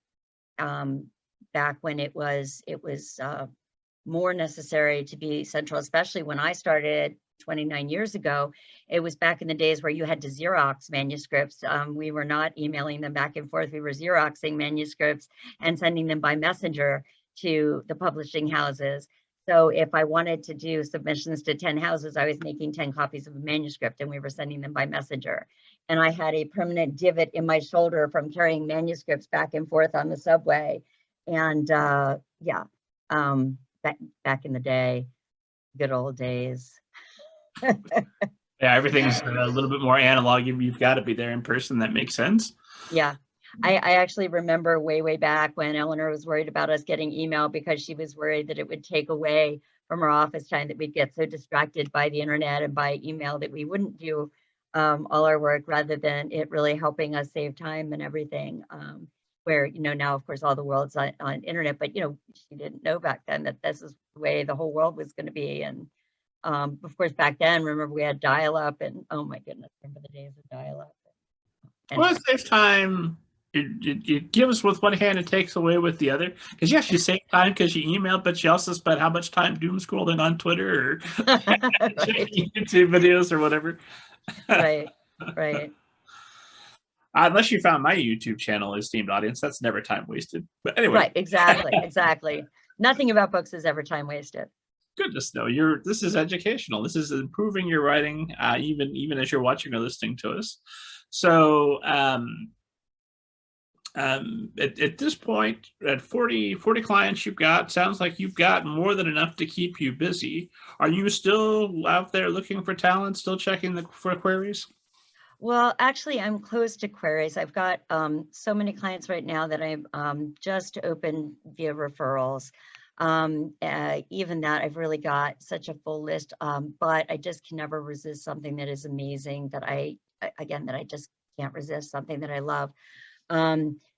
back when it was more necessary to be central, especially when I started 29 years ago. It was back in the days where you had to Xerox manuscripts. We were not emailing them back and forth. We were Xeroxing manuscripts and sending them by messenger to the publishing houses. So if I wanted to do submissions to 10 houses, I was making 10 copies of a manuscript and we were sending them by messenger. And I had a permanent divot in my shoulder from carrying manuscripts back and forth on the subway. And back in the day, good old days. Yeah, everything's a little bit more analog. You've got to be there in person. That makes sense. Yeah. I actually remember way back when Eleanor was worried about us getting email because she was worried that it would take away from our office time, that we'd get so distracted by the internet and by email that we wouldn't do all our work, rather than it really helping us save time and everything. Where, now, of course, all the world's on internet, but, she didn't know back then that this is the way the whole world was going to be. And of course, back then, remember, we had dial-up, and oh my goodness, remember the days of dial-up. And Well, it saves time. It gives with one hand and takes away with the other. Because yes, you save time because you email, but you also spend how much time doom scrolling on Twitter or right, checking YouTube videos or whatever. right, right, Unless you found my YouTube channel esteemed audience, that's never time wasted. But anyway, right, exactly, exactly. Nothing about books is ever time wasted. goodness no, this is educational. This is improving your writing, even as you're watching or listening to us. So at this point, at 40 clients you've got, sounds like you've got more than enough to keep you busy. Are you still out there looking for talent, still checking for queries? Well, actually, I'm close to queries. I've got so many clients right now that I've just opened via referrals. Even that, I've really got such a full list, but I just can never resist something that is amazing that again, that I just can't resist, something that I love.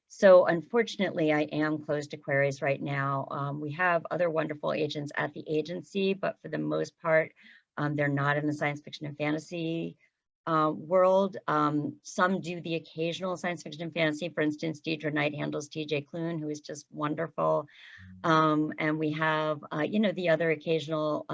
So unfortunately, I am close to queries right now. We have other wonderful agents at the agency, but for the most part, they're not in the science fiction and fantasy world. Some do the occasional science fiction and fantasy. For instance, Deidre Knight handles TJ Klune, who is just wonderful. And we have, the other occasional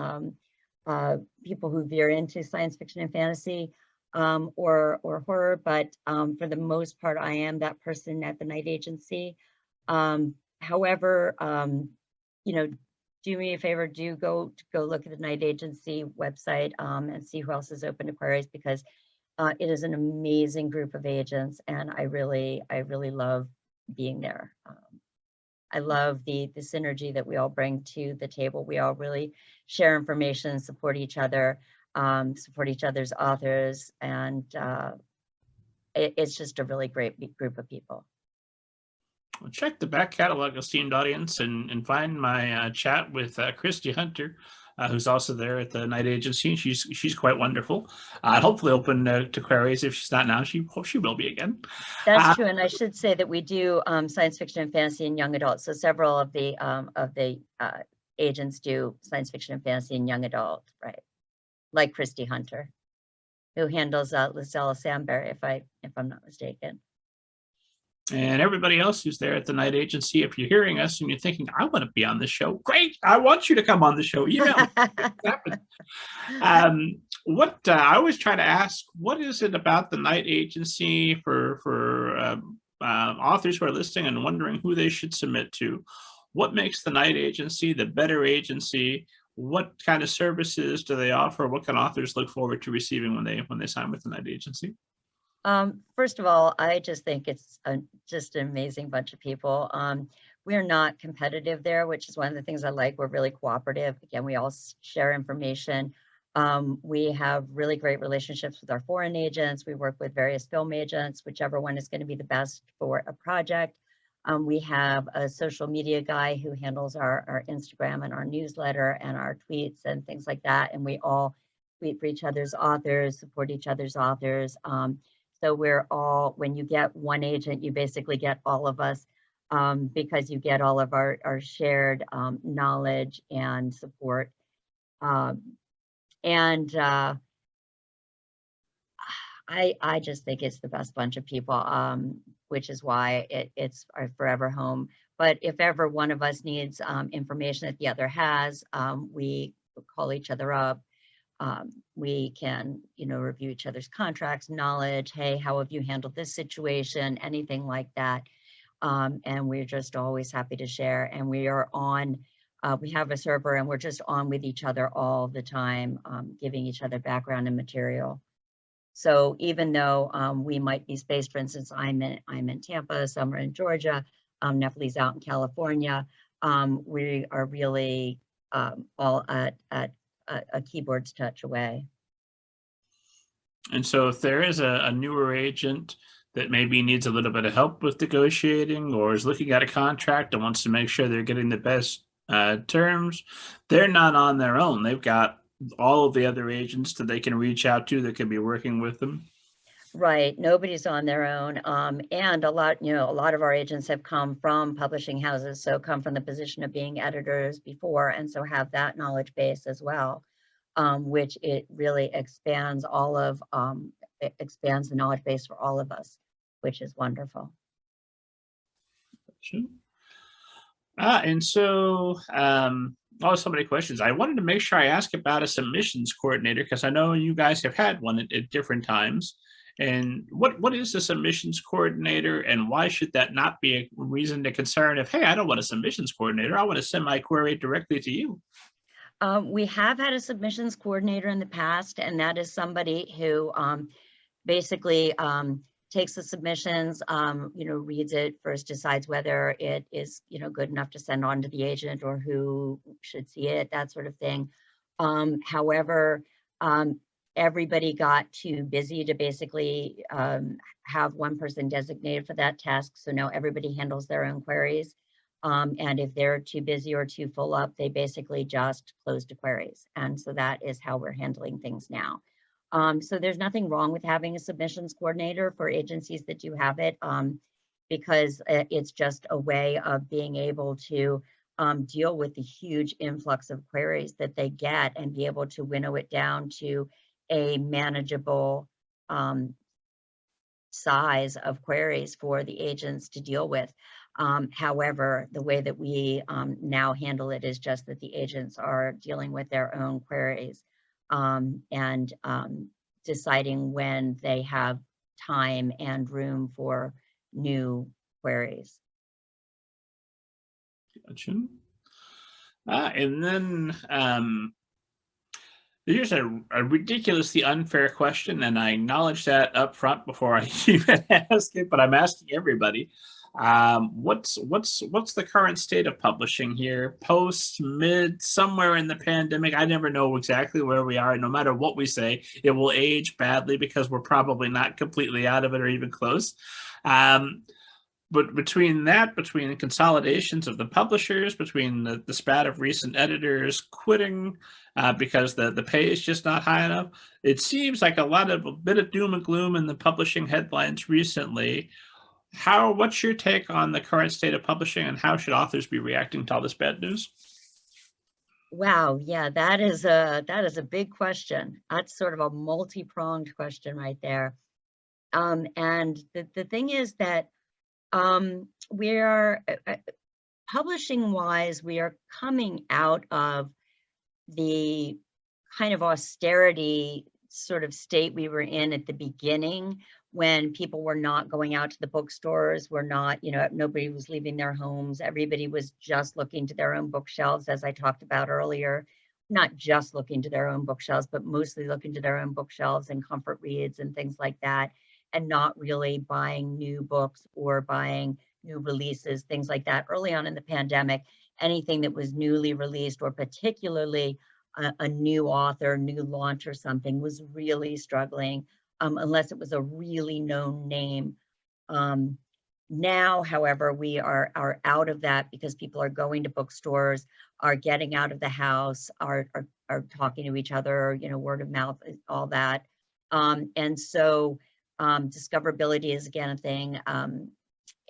people who veer into science fiction and fantasy or horror. But for the most part, I am that person at the Night Agency. However, do me a favor, do go look at the Night Agency website and see who else is open to queries, because it is an amazing group of agents, and I really love being there. I love the synergy that we all bring to the table. We all really share information, support each other, support each other's authors, and it's just a really great group of people. Well, check the back catalog, esteemed audience, and find my chat with Christy Hunter, who's also there at the Night Agency. She's quite wonderful. Hopefully open to queries. If she's not now, she will be again. That's true, and I should say that we do science fiction and fantasy and young adult. So several of the agents do science fiction and fantasy and young adult, right? Like Christy Hunter, who handles Lucella Samberry, if I'm not mistaken. And everybody else who's there at the Night Agency, if you're hearing us and you're thinking, I want to be on the show, great. I want you to come on the show. Email me. What I always try to ask, what is it about the Night Agency for authors who are listening and wondering who they should submit to? What makes the Night Agency the better agency? What kind of services do they offer? What can authors look forward to receiving when they sign with the Night Agency? First of all, I just think it's just an amazing bunch of people. We're not competitive there, which is one of the things I like. We're really cooperative. Again, we all share information. We have really great relationships with our foreign agents. We work with various film agents, whichever one is going to be the best for a project. We have a social media guy who handles our Instagram and our newsletter and our tweets and things like that. And we all tweet for each other's authors, support each other's authors. So we're all, when you get one agent, you basically get all of us, because you get all of our shared knowledge and support. I just think it's the best bunch of people, which is why it's our forever home. But if ever one of us needs information that the other has, we call each other up. We can, review each other's contracts, knowledge. Hey, how have you handled this situation? Anything like that. And we're just always happy to share. And we are on, we have a server, and we're just on with each other all the time, giving each other background and material. So even though we might be spaced, for instance, I'm in Tampa, some are in Georgia, Nephile's out in California, we are really all at a keyboard's touch away. And so if there is a newer agent that maybe needs a little bit of help with negotiating or is looking at a contract and wants to make sure they're getting the best terms, they're not on their own. They've got all of the other agents that they can reach out to that can be working with them. Right. Nobody's on their own. And a lot of our agents have come from publishing houses, so come from the position of being editors before, and so have that knowledge base as well, which it really expands expands the knowledge base for all of us. which is wonderful. Sure. And so, oh, so many questions. I wanted to make sure I ask about a submissions coordinator because I know you guys have had one at different times. And what is a submissions coordinator, and why should that not be a reason to concern if, hey, I don't want a submissions coordinator, I want to send my query directly to you? We have had a submissions coordinator in the past, and that is somebody who basically takes the submissions, reads it first, decides whether it is, good enough to send on to the agent or who should see it, that sort of thing. However, everybody got too busy to basically have one person designated for that task. So now everybody handles their own queries. And if they're too busy or too full up, they basically just close the queries. And so that is how we're handling things now. So there's nothing wrong with having a submissions coordinator for agencies that do have it, because it's just a way of being able to deal with the huge influx of queries that they get and be able to winnow it down to a manageable size of queries for the agents to deal with. However, the way that we now handle it is just that the agents are dealing with their own queries and deciding when they have time and room for new queries. Gotcha. And then here's a ridiculously unfair question, and I acknowledge that up front before I even ask it, but I'm asking everybody. What's the current state of publishing here? Post, mid, somewhere in the pandemic? I never know exactly where we are. No matter what we say, it will age badly because we're probably not completely out of it or even close. But between the consolidations of the publishers, between the spat of recent editors quitting because the pay is just not high enough, it seems like a bit of doom and gloom in the publishing headlines recently. What's your take on the current state of publishing, and how should authors be reacting to all this bad news? Wow, yeah, that is a big question. That's sort of a multi-pronged question right there. And the thing is that we are publishing wise, we are coming out of the kind of austerity sort of state we were in at the beginning, when people were not going out to the bookstores, were not, nobody was leaving their homes. Everybody was just looking to their own bookshelves, as I talked about earlier. Not just looking to their own bookshelves, but mostly looking to their own bookshelves and comfort reads and things like that, and not really buying new books or buying new releases, things like that. Early on in the pandemic, anything that was newly released, or particularly a new author, new launch or something, was really struggling, unless it was a really known name. Now, however, we are out of that because people are going to bookstores, are getting out of the house, are talking to each other, word of mouth, all that. And so discoverability is again a thing,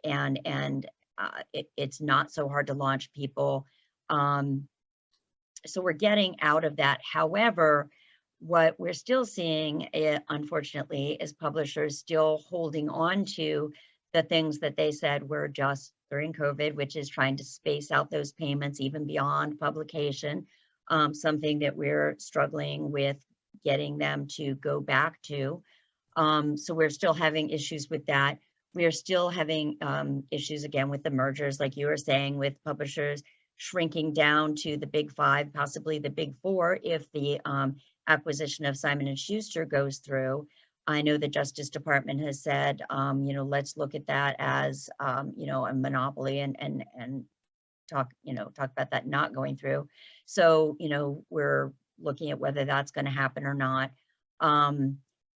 and it's not so hard to launch people. So we're getting out of that. However, what we're still seeing, unfortunately, is publishers still holding on to the things that they said were just during COVID, which is trying to space out those payments even beyond publication, something that we're struggling with getting them to go back to. So we're still having issues with that. We are still having issues again with the mergers, like you were saying, with publishers shrinking down to the big five, possibly the big four, if the acquisition of Simon & Schuster goes through. I know the Justice Department has said, let's look at that as, a monopoly and talk about that not going through. So, we're looking at whether that's going to happen or not. I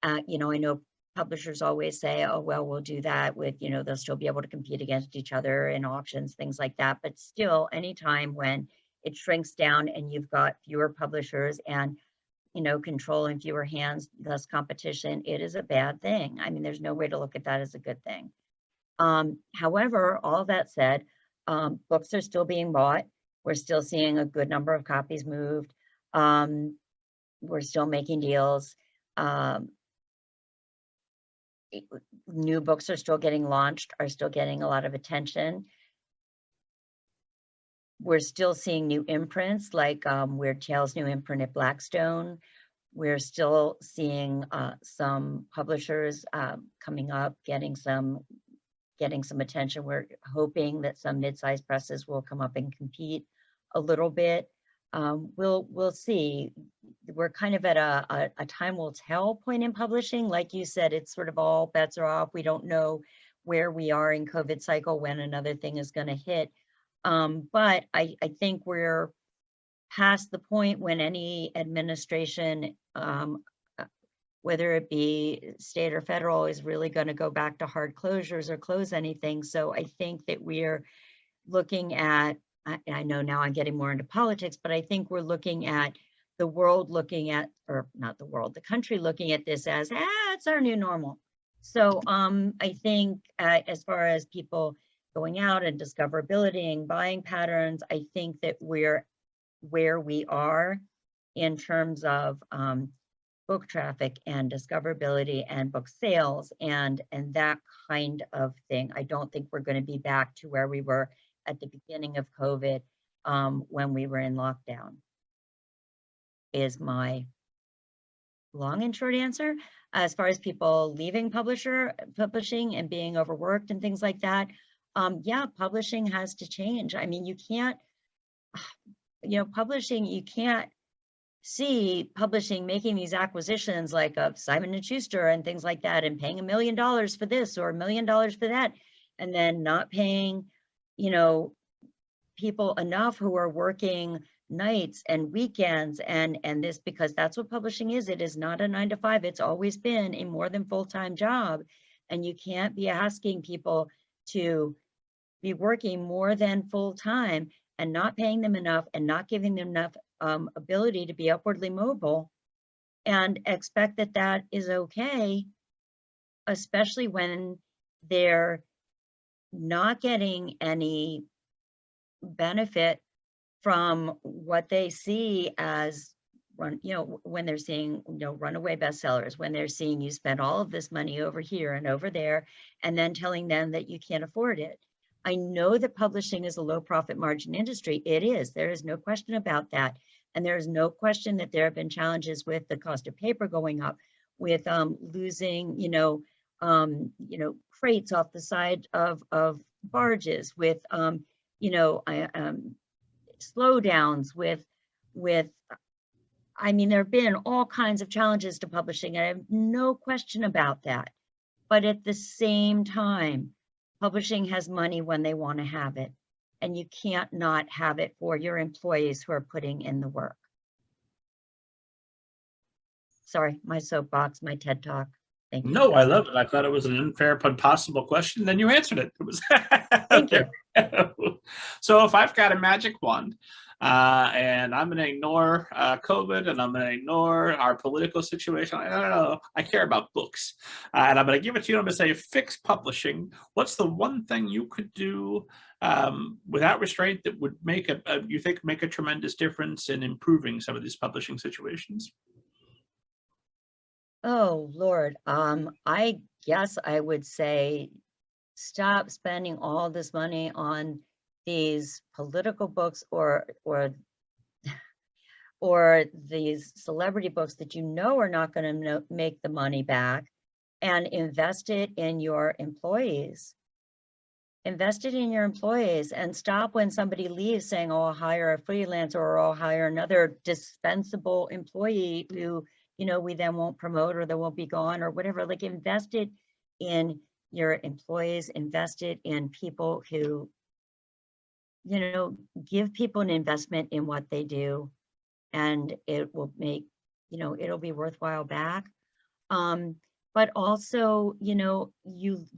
know publishers always say, oh, well, we'll do that with, they'll still be able to compete against each other in auctions, things like that. But still, anytime when it shrinks down and you've got fewer publishers and, control in fewer hands, less competition, it is a bad thing. I mean, there's no way to look at that as a good thing. However, all that said, books are still being bought. We're still seeing a good number of copies moved. We're still making deals. new books are still getting launched, are still getting a lot of attention. We're still seeing new imprints, like Weird Tales new imprint at Blackstone. We're still seeing some publishers coming up, getting some attention. We're hoping that some mid-sized presses will come up and compete a little bit. We'll see. We're kind of at a time will tell point in publishing. Like you said, it's sort of all bets are off. We don't know where we are in COVID cycle, when another thing is going to hit. But I think we're past the point when any administration, whether it be state or federal, is really going to go back to hard closures or close anything. So I think that we're looking at, I know now I'm getting more into politics, but I think we're looking at the world looking at, or not the world, the country looking at this as, it's our new normal. So I think as far as people going out and discoverability and buying patterns, I think that we're where we are in terms of book traffic and discoverability and book sales and that kind of thing. I don't think we're going to be back to where we were at the beginning of COVID when we were in lockdown, is my long and short answer. As far as people leaving publishing and being overworked and things like that, yeah, publishing has to change. I mean, you can't, publishing, you can't see publishing making these acquisitions like of Simon & Schuster and things like that, and paying $1 million for this or $1 million for that, and then not paying, people enough who are working nights and weekends and this, because that's what publishing is. It is not a 9-to-5. It's always been a more than full-time job, and you can't be asking people to be working more than full-time and not paying them enough and not giving them enough ability to be upwardly mobile and expect that that is okay, especially when they're not getting any benefit from what they see as when they're seeing, runaway bestsellers, when they're seeing you spend all of this money over here and over there, and then telling them that you can't afford it. I know that publishing is a low profit margin industry. It is. There is no question about that. And there is no question that there have been challenges with the cost of paper going up, with losing, crates off the side of barges, with, slowdowns, with, I mean, there have been all kinds of challenges to publishing. I have no question about that. But at the same time, publishing has money when they want to have it, and you can't not have it for your employees who are putting in the work. Sorry, my soapbox, my TED Talk. Thank you. No, I love it. I thought it was an unfair but possible question. Then you answered it. It was Thank you. So if I've got a magic wand and I'm going to ignore COVID and I'm going to ignore our political situation, I don't know. I care about books. And I'm going to give it to you. I'm going to say, fix publishing. What's the one thing you could do without restraint that would make make a tremendous difference in improving some of these publishing situations? Oh, Lord. I guess I would say stop spending all this money on these political books or these celebrity books that are not going to make the money back, and invest it in your employees. Invest it in your employees, and stop when somebody leaves saying, oh, I'll hire a freelancer or I'll hire another dispensable employee who, we then won't promote, or they won't be gone or whatever. Like, invest it in your employees, invest it in people who, give people an investment in what they do, and it will make, it'll be worthwhile back. But also, you're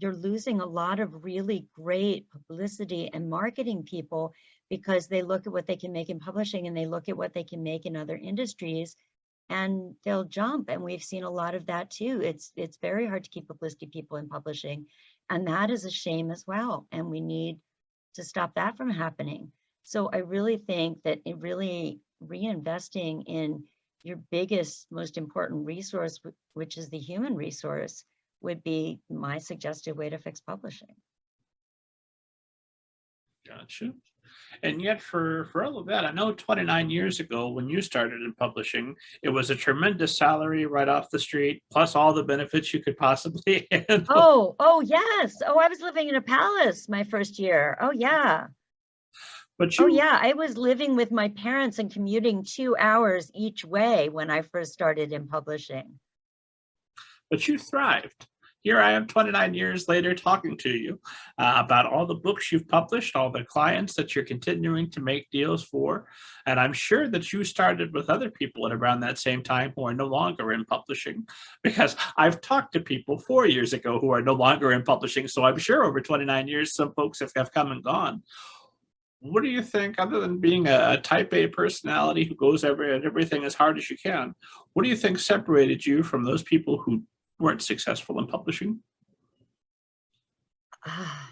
losing a lot of really great publicity and marketing people, because they look at what they can make in publishing and they look at what they can make in other industries, and they'll jump. And we've seen a lot of that too. It's very hard to keep publicity people in publishing, and that is a shame as well. And we need to stop that from happening. So I really think that it really reinvesting in your biggest, most important resource, which is the human resource, would be my suggested way to fix publishing. Gotcha. And yet, for all of that, I know 29 years ago when you started in publishing, it was a tremendous salary right off the street, plus all the benefits you could possibly handle. Oh, yes. Oh, I was living in a palace my first year. Oh, yeah. But Oh, you, yeah. I was living with my parents and commuting 2 hours each way when I first started in publishing. but you thrived. Here I am 29 years later talking to you about all the books you've published, all the clients that you're continuing to make deals for. And I'm sure that you started with other people at around that same time who are no longer in publishing, because I've talked to people 4 years ago who are no longer in publishing. So I'm sure over 29 years, some folks have come and gone. What do you think, other than being a type A personality who goes at everything as hard as you can, what do you think separated you from those people who weren't successful in publishing? Ah,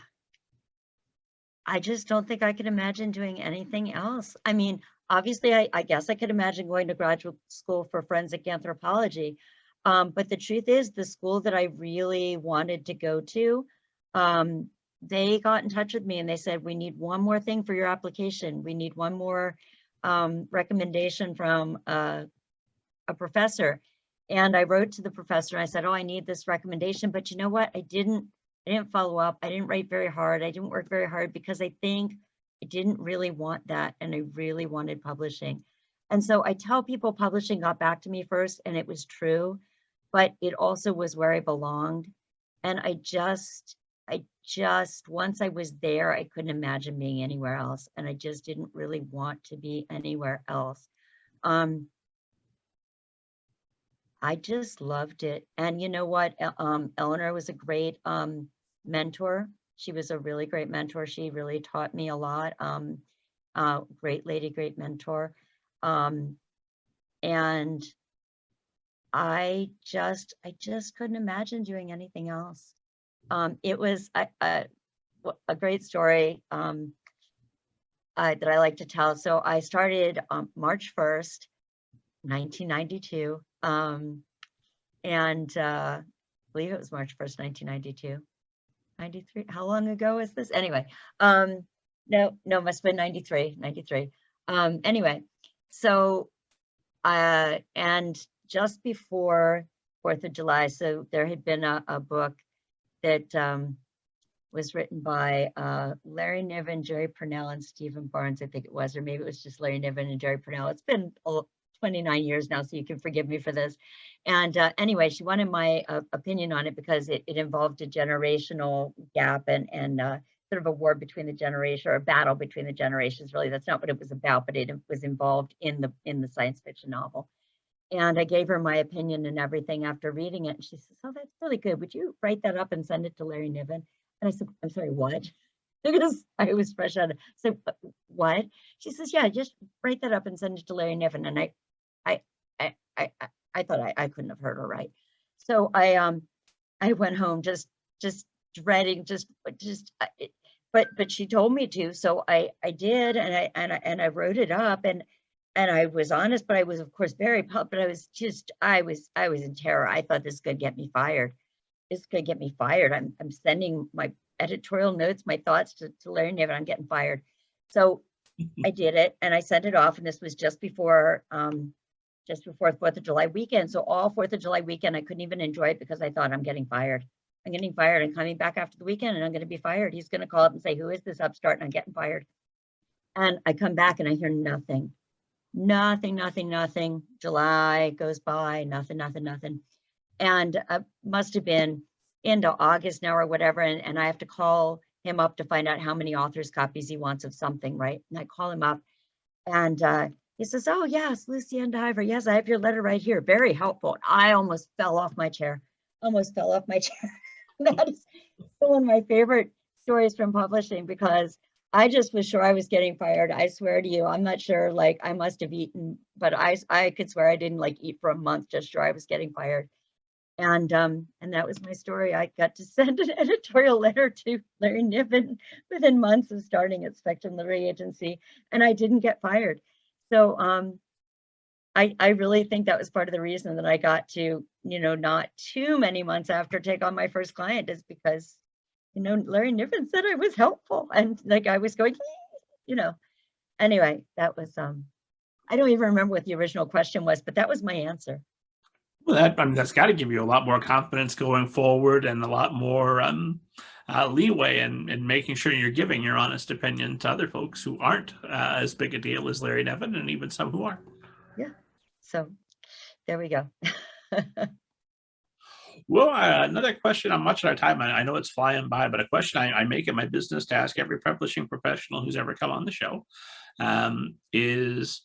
I just don't think I could imagine doing anything else. I mean, obviously, I guess I could imagine going to graduate school for forensic anthropology. But the truth is, the school that I really wanted to go to, they got in touch with me and they said, we need one more thing for your application. We need one more recommendation from a professor. And I wrote to the professor and I said, oh, I need this recommendation. But you know what? I didn't follow up. I didn't write very hard. I didn't work very hard because I think I didn't really want that. And I really wanted publishing. And so I tell people publishing got back to me first, and it was true, but it also was where I belonged. And I just, once I was there, I couldn't imagine being anywhere else. And I just didn't really want to be anywhere else. I just loved it. And you know what? Eleanor was a great mentor. She was a really great mentor. She really taught me a lot. Great lady, great mentor. And I just couldn't imagine doing anything else. It was a great story that I like to tell. So I started March 1st, 1992. And I believe it was March 1st, 1992, 93. How long ago is this? Anyway, no, must have been 93. Anyway, so, and just before 4th of July, so there had been a book that was written by Larry Niven, Jerry Purnell, and Stephen Barnes, I think it was, or maybe it was just Larry Niven and Jerry Purnell. It's been 29 years now, so you can forgive me for this. And anyway, she wanted my opinion on it because it involved a generational gap and sort of a war between the generation, or a battle between the generations. Really, that's not what it was about, but it was involved in the science fiction novel. And I gave her my opinion and everything after reading it. And she says, oh, that's really good. Would you write that up and send it to Larry Niven? And I said, I'm sorry, what? Because I was fresh out of, so what? She says, yeah, just write that up and send it to Larry Niven. And I thought I couldn't have heard her right. So I went home just dreading, but she told me to, so I did, and I wrote it up, and I was honest, but I was of course but I was in terror. I thought this could get me fired. This could get me fired. I'm sending my editorial notes, my thoughts to Larry Niven. I'm getting fired. So I did it, and I sent it off, and this was just before 4th of July weekend. So all 4th of July weekend, I couldn't even enjoy it because I thought, I'm getting fired. I'm getting fired. I'm coming back after the weekend and I'm going to be fired. He's going to call up and say, who is this upstart? And I'm getting fired. And I come back and I hear nothing. July goes by, nothing. And must have been into August now or whatever. And I have to call him up to find out how many author's copies he wants of something, right? And I call him up and he says, oh, yes, Lucienne Diver. Yes, I have your letter right here. Very helpful. I almost fell off my chair. That is one of my favorite stories from publishing, because I just was sure I was getting fired. I swear to you, I'm not sure, like I must have eaten, but I could swear I didn't like eat for a month, just sure I was getting fired. And that was my story. I got to send an editorial letter to Larry Niven within months of starting at Spectrum Literary Agency, and I didn't get fired. So I really think that was part of the reason that I got to, not too many months after take on my first client, is because, Larry Niven said I was helpful, and like I was going, anyway, that was, I don't even remember what the original question was, but that was my answer. Well, that's got to give you a lot more confidence going forward, and a lot more leeway in making sure you're giving your honest opinion to other folks who aren't as big a deal as Larry Nevin, and even some who are. Yeah. So there we go. Well, another question. I'm watching our time. I know it's flying by, but a question I make it my business to ask every publishing professional who's ever come on the show is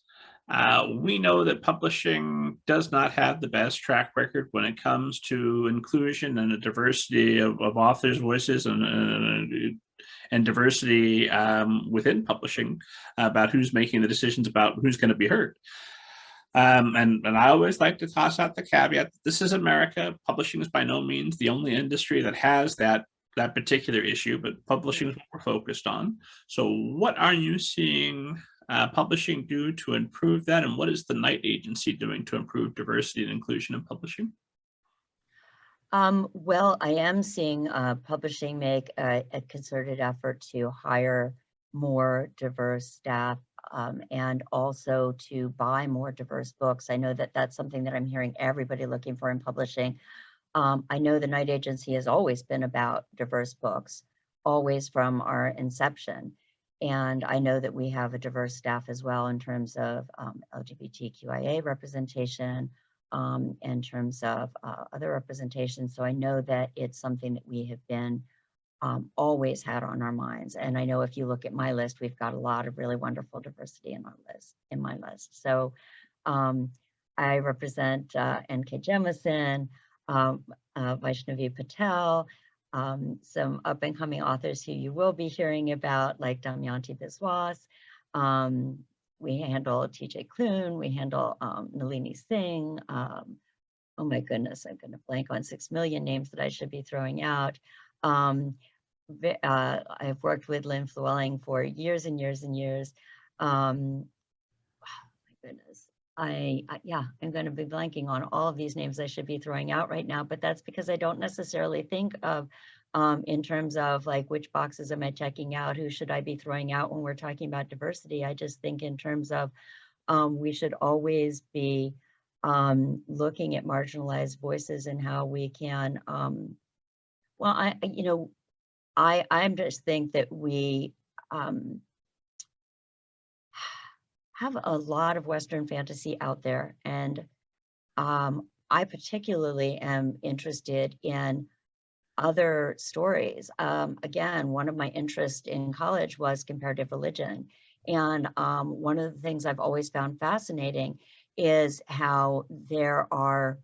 we know that publishing does not have the best track record when it comes to inclusion and a diversity of authors' voices and diversity within publishing about who's making the decisions about who's going to be heard. And I always like to toss out the caveat that this is America. Publishing is by no means the only industry that has that particular issue, but publishing is what we're focused on. So what are you seeing publishing do to improve that, and what is the Knight Agency doing to improve diversity and inclusion in publishing? Well, I am seeing publishing make a concerted effort to hire more diverse staff, and also to buy more diverse books. I know that that's something that I'm hearing everybody looking for in publishing. I know the Knight Agency has always been about diverse books, always from our inception. And I know that we have a diverse staff as well in terms of LGBTQIA representation, in terms of other representation. So I know that it's something that we have been always had on our minds. And I know if you look at my list, we've got a lot of really wonderful diversity in my list. So I represent N.K. Jemisin, Vaishnavi Patel, some up and coming authors who you will be hearing about, like Damayanti Biswas. We handle TJ Klune, we handle Nalini Singh. Oh my goodness, I'm going to blank on 6 million names that I should be throwing out. I've worked with Lynn Flewelling for years and years and years. Oh my goodness. I'm going to be blanking on all of these names I should be throwing out right now, but that's because I don't necessarily think of in terms of like which boxes am I checking out, who should I be throwing out when we're talking about diversity. I just think in terms of we should always be looking at marginalized voices and how we can, I just think that we have a lot of Western fantasy out there. And I particularly am interested in other stories. Again, one of my interests in college was comparative religion. And one of the things I've always found fascinating is how there are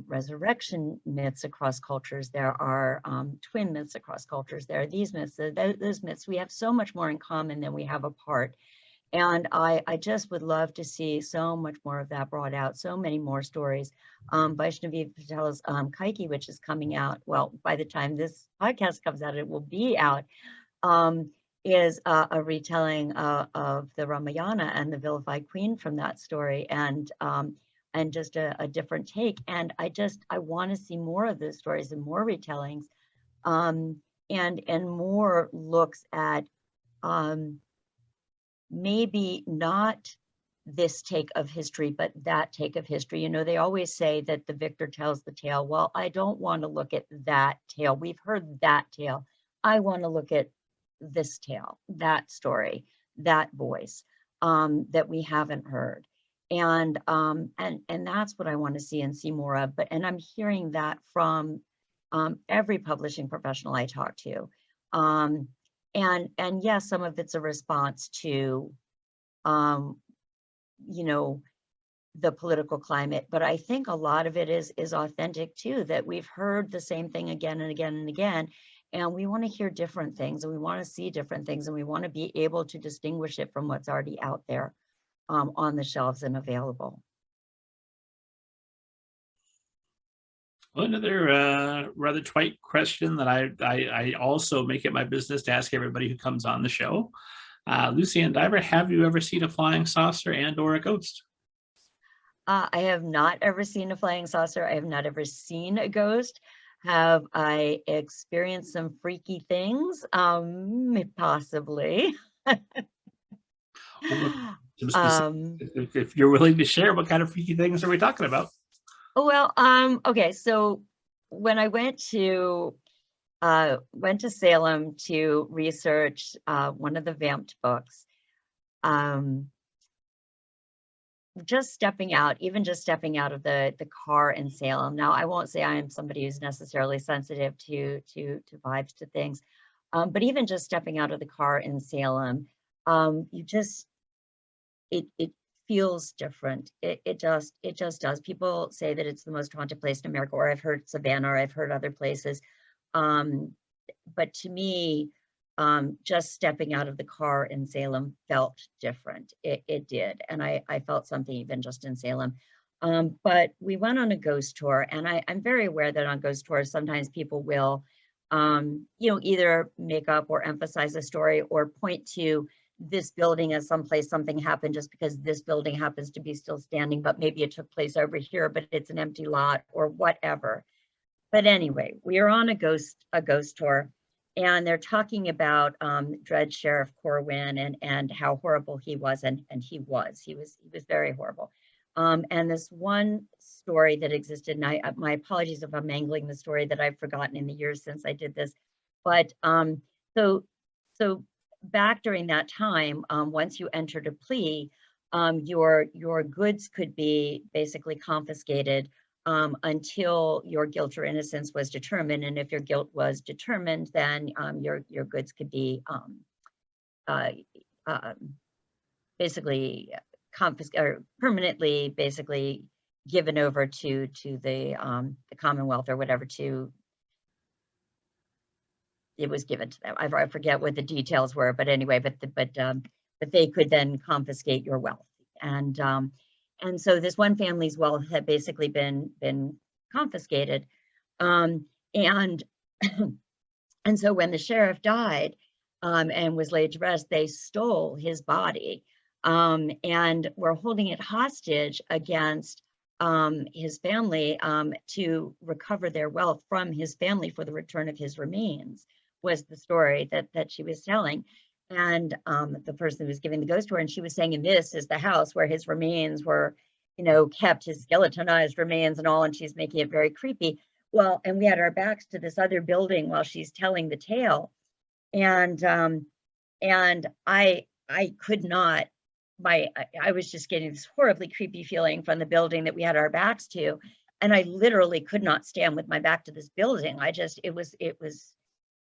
resurrection myths across cultures. There are twin myths across cultures. There are these myths, those myths. We have so much more in common than we have apart. And I just would love to see so much more of that brought out, so many more stories. Vaishnavi Patel's Kaiki, which is coming out, well, by the time this podcast comes out, it will be out, is a retelling of the Ramayana and the vilified queen from that story, and just a different take. And I want to see more of those stories and more retellings, and more looks at maybe not this take of history, but that take of history. They always say that the victor tells the tale. Well, I don't want to look at that tale. We've heard that tale. I want to look at this tale, that story, that voice that we haven't heard. And that's what I want to see and see more of. And I'm hearing that from every publishing professional I talk to. And yes, some of it's a response to, the political climate, but I think a lot of it is authentic too, that we've heard the same thing again and again and again, and we want to hear different things, and we want to see different things, and we want to be able to distinguish it from what's already out there on the shelves and available. Well, another rather trite question that I also make it my business to ask everybody who comes on the show. Lucienne Diver, have you ever seen a flying saucer and or a ghost? I have not ever seen a flying saucer. I have not ever seen a ghost. Have I experienced some freaky things? Possibly. What- some specific- Um, if you're willing to share, what kind of freaky things are we talking about? well, okay, so when I went to Salem to research one of the vamped books, um, just stepping out, even just stepping out of the car in Salem. Now, I won't say I am somebody who's necessarily sensitive to vibes to things, but even just stepping out of the car in Salem, you just it feels different. It just does. People say that it's the most haunted place in America, or I've heard Savannah, or I've heard other places. Um, but to me, just stepping out of the car in Salem felt different. It did. And I felt something even just in Salem. But we went on a ghost tour, and I'm very aware that on ghost tours, sometimes people will, either make up or emphasize a story or point to this building as someplace something happened just because this building happens to be still standing, but maybe it took place over here, but it's an empty lot or whatever. But anyway, we are on a ghost tour, and they're talking about Dread Sheriff Corwin and how horrible he was, and he was very horrible. And this one story that existed, and my apologies if I'm mangling the story that I've forgotten in the years since I did this, but so so back during that time, once you entered a plea, your goods could be basically confiscated until your guilt or innocence was determined. And if your guilt was determined, then your goods could be uh, uh, basically confiscated or permanently basically given over to the Commonwealth or whatever it was given to them. I forget what the details were, but anyway, but they could then confiscate your wealth. And so this one family's wealth had basically been confiscated. Um, and and so when the sheriff died and was laid to rest, they stole his body and were holding it hostage against his family to recover their wealth from his family for the return of his remains, was the story that she was telling. And the person who was giving the ghost tour, and she was saying, and this is the house where his remains were, kept, his skeletonized remains and all, and she's making it very creepy. Well, and we had our backs to this other building while she's telling the tale. And I could not, I was just getting this horribly creepy feeling from the building that we had our backs to. And I literally could not stand with my back to this building. It was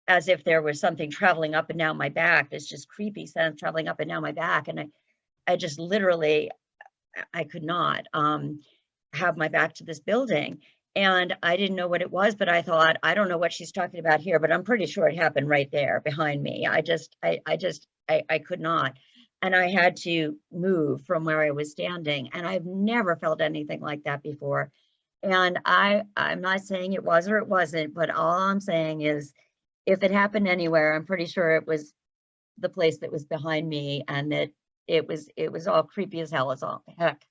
as if there was something traveling up and down my back, this just creepy sense traveling up and down my back. And I just literally, I could not have my back to this building. And I didn't know what it was, but I thought, I don't know what she's talking about here, but I'm pretty sure it happened right there behind me. I could not. And I had to move from where I was standing. And I've never felt anything like that before. And I'm not saying it was or it wasn't, but all I'm saying is if it happened anywhere, I'm pretty sure it was the place that was behind me, and that it was all creepy as hell. It's all heck,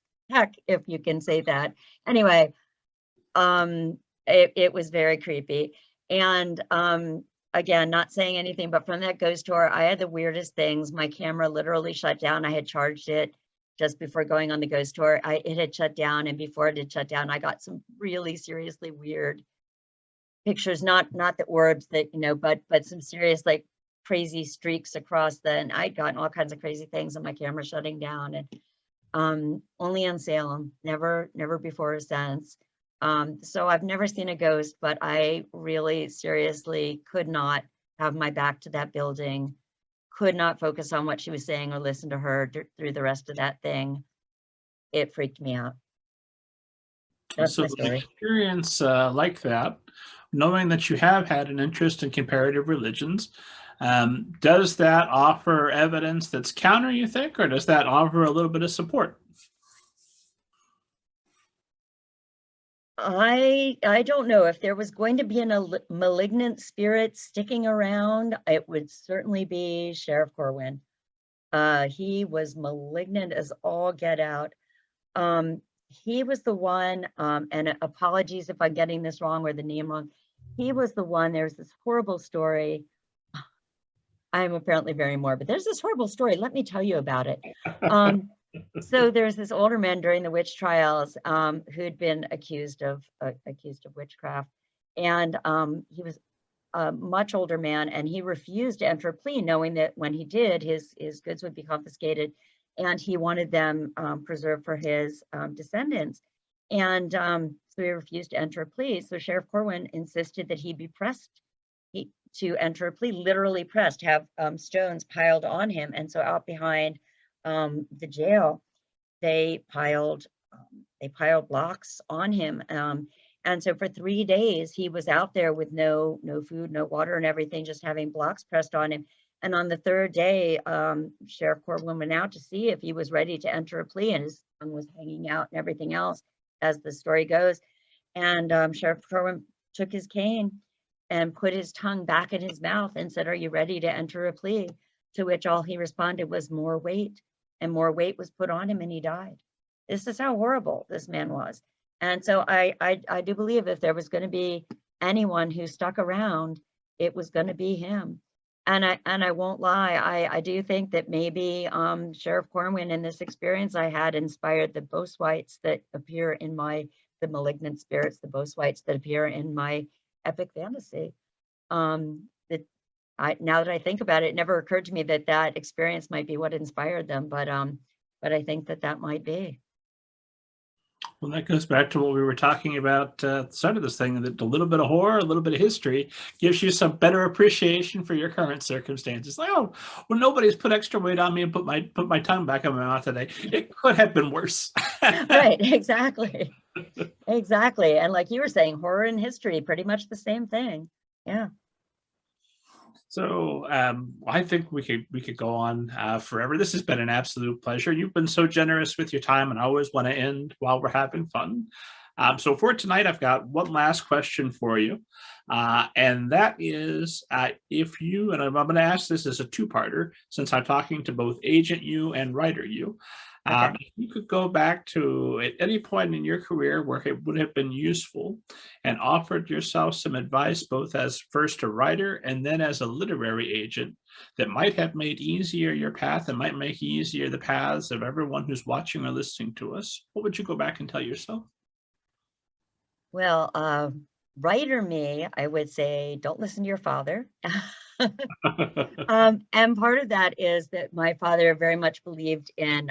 if you can say that. Anyway, it was very creepy. And again, not saying anything, but from that ghost tour, I had the weirdest things. My camera literally shut down. I had charged it just before going on the ghost tour. It had shut down, and before it had shut down, I got some really seriously weird pictures, not the orbs that, but some serious, like, crazy streaks across and I'd gotten all kinds of crazy things on my camera shutting down. And only on Salem, never before or since. So I've never seen a ghost, but I really seriously could not have my back to that building, could not focus on what she was saying or listen to her through the rest of that thing. It freaked me out. That's So my an story. experience like that, knowing that you have had an interest in comparative religions, does that offer evidence that's counter, you think, or does that offer a little bit of support? I don't know if there was going to be a malignant spirit sticking around. It would certainly be Sheriff Corwin. He was malignant as all get out. he was the one, and apologies if I'm getting this wrong or the name wrong. He was the one, there's this horrible story. I'm apparently very morbid. There's this horrible story. Let me tell you about it. So there's this older man during the witch trials who'd been accused of witchcraft, and he was a much older man, and he refused to enter a plea, knowing that when he did, his goods would be confiscated, and he wanted them preserved for his descendants. And so he refused to enter a plea. So Sheriff Corwin insisted that he be pressed to enter a plea, literally pressed, have stones piled on him. And so out behind the jail, they piled blocks on him. And so for 3 days, he was out there with no food, no water, and everything, just having blocks pressed on him. And on the third day, Sheriff Corwin went out to see if he was ready to enter a plea, and his tongue was hanging out and everything else, as the story goes. And Sheriff Corwin took his cane and put his tongue back in his mouth and said, "Are you ready to enter a plea?" To which all he responded was, "More weight." And more weight was put on him, and he died. This is how horrible this man was. And so I do believe if there was going to be anyone who stuck around, it was going to be him. And I won't lie, I do think that maybe Sheriff Corwin and this experience I had inspired the Boswites that appear in the malignant spirits, the Boswites that appear in my epic fantasy. That now that I think about it, it never occurred to me that that experience might be what inspired them, but I think that that might be. Well, that goes back to what we were talking about at the start of this thing, that a little bit of horror, a little bit of history gives you some better appreciation for your current circumstances. Like, oh, well, nobody's put extra weight on me and put my tongue back in my mouth today. It could have been worse. Right, exactly. Exactly. And like you were saying, horror and history, pretty much the same thing. Yeah. So I think we could go on forever. This has been an absolute pleasure. You've been so generous with your time, and I always want to end while we're having fun. So for tonight, I've got one last question for you, and that is, if you, and I'm going to ask this as a two-parter, since I'm talking to both agent you and writer you. Okay. If you could go back to at any point in your career where it would have been useful and offered yourself some advice, both as first a writer and then as a literary agent, that might have made easier your path and might make easier the paths of everyone who's watching or listening to us, what would you go back and tell yourself? Well, writer me, I would say, don't listen to your father. And part of that is that my father very much believed in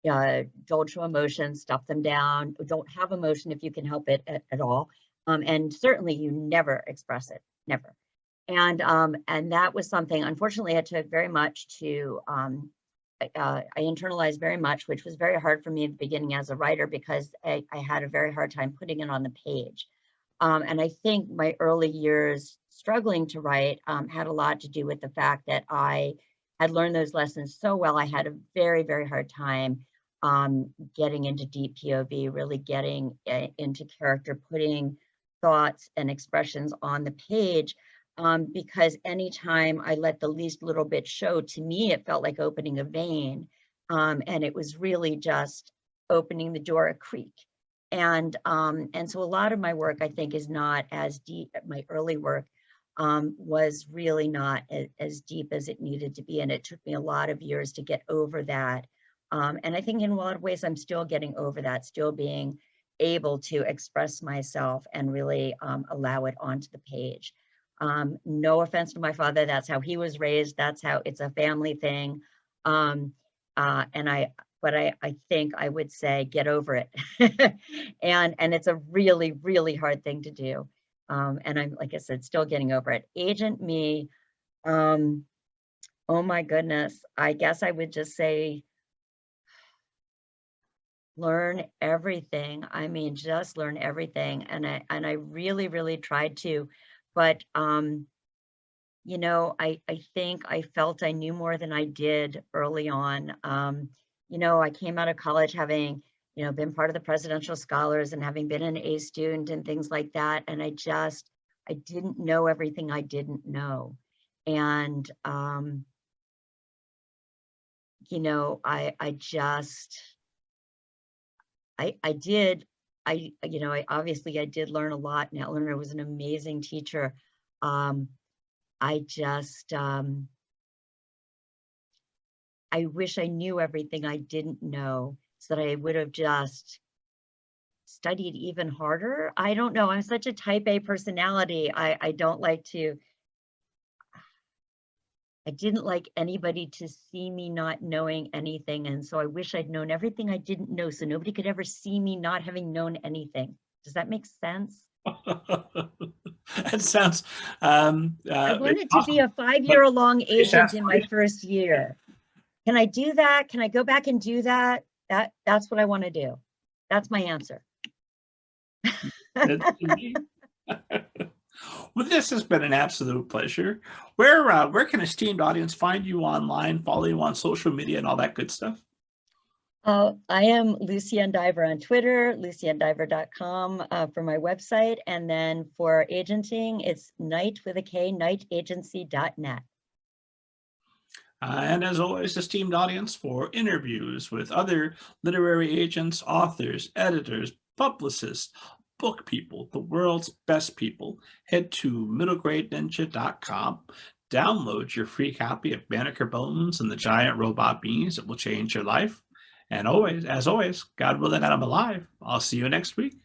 don't show emotions, stuff them down, don't have emotion if you can help it at all. And certainly you never express it, never. And that was something, unfortunately, I took very much to, I internalized very much, which was very hard for me at the beginning as a writer, because I had a very hard time putting it on the page. And I think my early years struggling to write had a lot to do with the fact that I had learned those lessons so well. I had a very, very hard time getting into deep POV, really getting into character, putting thoughts and expressions on the page. Because anytime I let the least little bit show, to me, it felt like opening a vein. And it was really just opening the door a creak. And so a lot of my work, I think, is not as deep. My early work was really not as deep as it needed to be. And it took me a lot of years to get over that. And I think in a lot of ways, I'm still getting over that, still being able to express myself and really allow it onto the page. No offense to my father, that's how he was raised. That's how it's a family thing. But I think I would say get over it. And it's a really, really hard thing to do. And I'm, like I said, still getting over it. Agent me, oh my goodness, I guess I would just say, learn everything. I mean, just learn everything. And I really, really tried to, but you know, I think I felt I knew more than I did early on. You know, I came out of college having, you know, been part of the Presidential Scholars and having been an A student and things like that. And I didn't know everything I didn't know. And, you know, I just, I did, obviously I did learn a lot, and Eleanor was an amazing teacher. I just, I wish I knew everything I didn't know, so that I would have just studied even harder. I don't know. I'm such a type A personality. I don't like to, I didn't like anybody to see me not knowing anything. And so I wish I'd known everything I didn't know, so nobody could ever see me not having known anything. Does that make sense? That sounds I it's wanted to be awesome. a 5-year-long It's agent in my first year. Can I do that? Can I go back and do that? That's what I want to do. That's my answer. aspiration. Well, this has been an absolute pleasure. Where can esteemed audience find you online, follow you on social media, and all that good stuff? I am Lucienne Diver on Twitter, luciennediver.com for my website. And then for agenting, it's Knight with a K, knightagency.net. And as always, esteemed audience, for interviews with other literary agents, authors, editors, publicists, book people, the world's best people, head to middlegradeninja.com. Download your free copy of Banneker Bones and the Giant Robot Beans. It will change your life. And always, as always, God willing that I'm alive, I'll see you next week.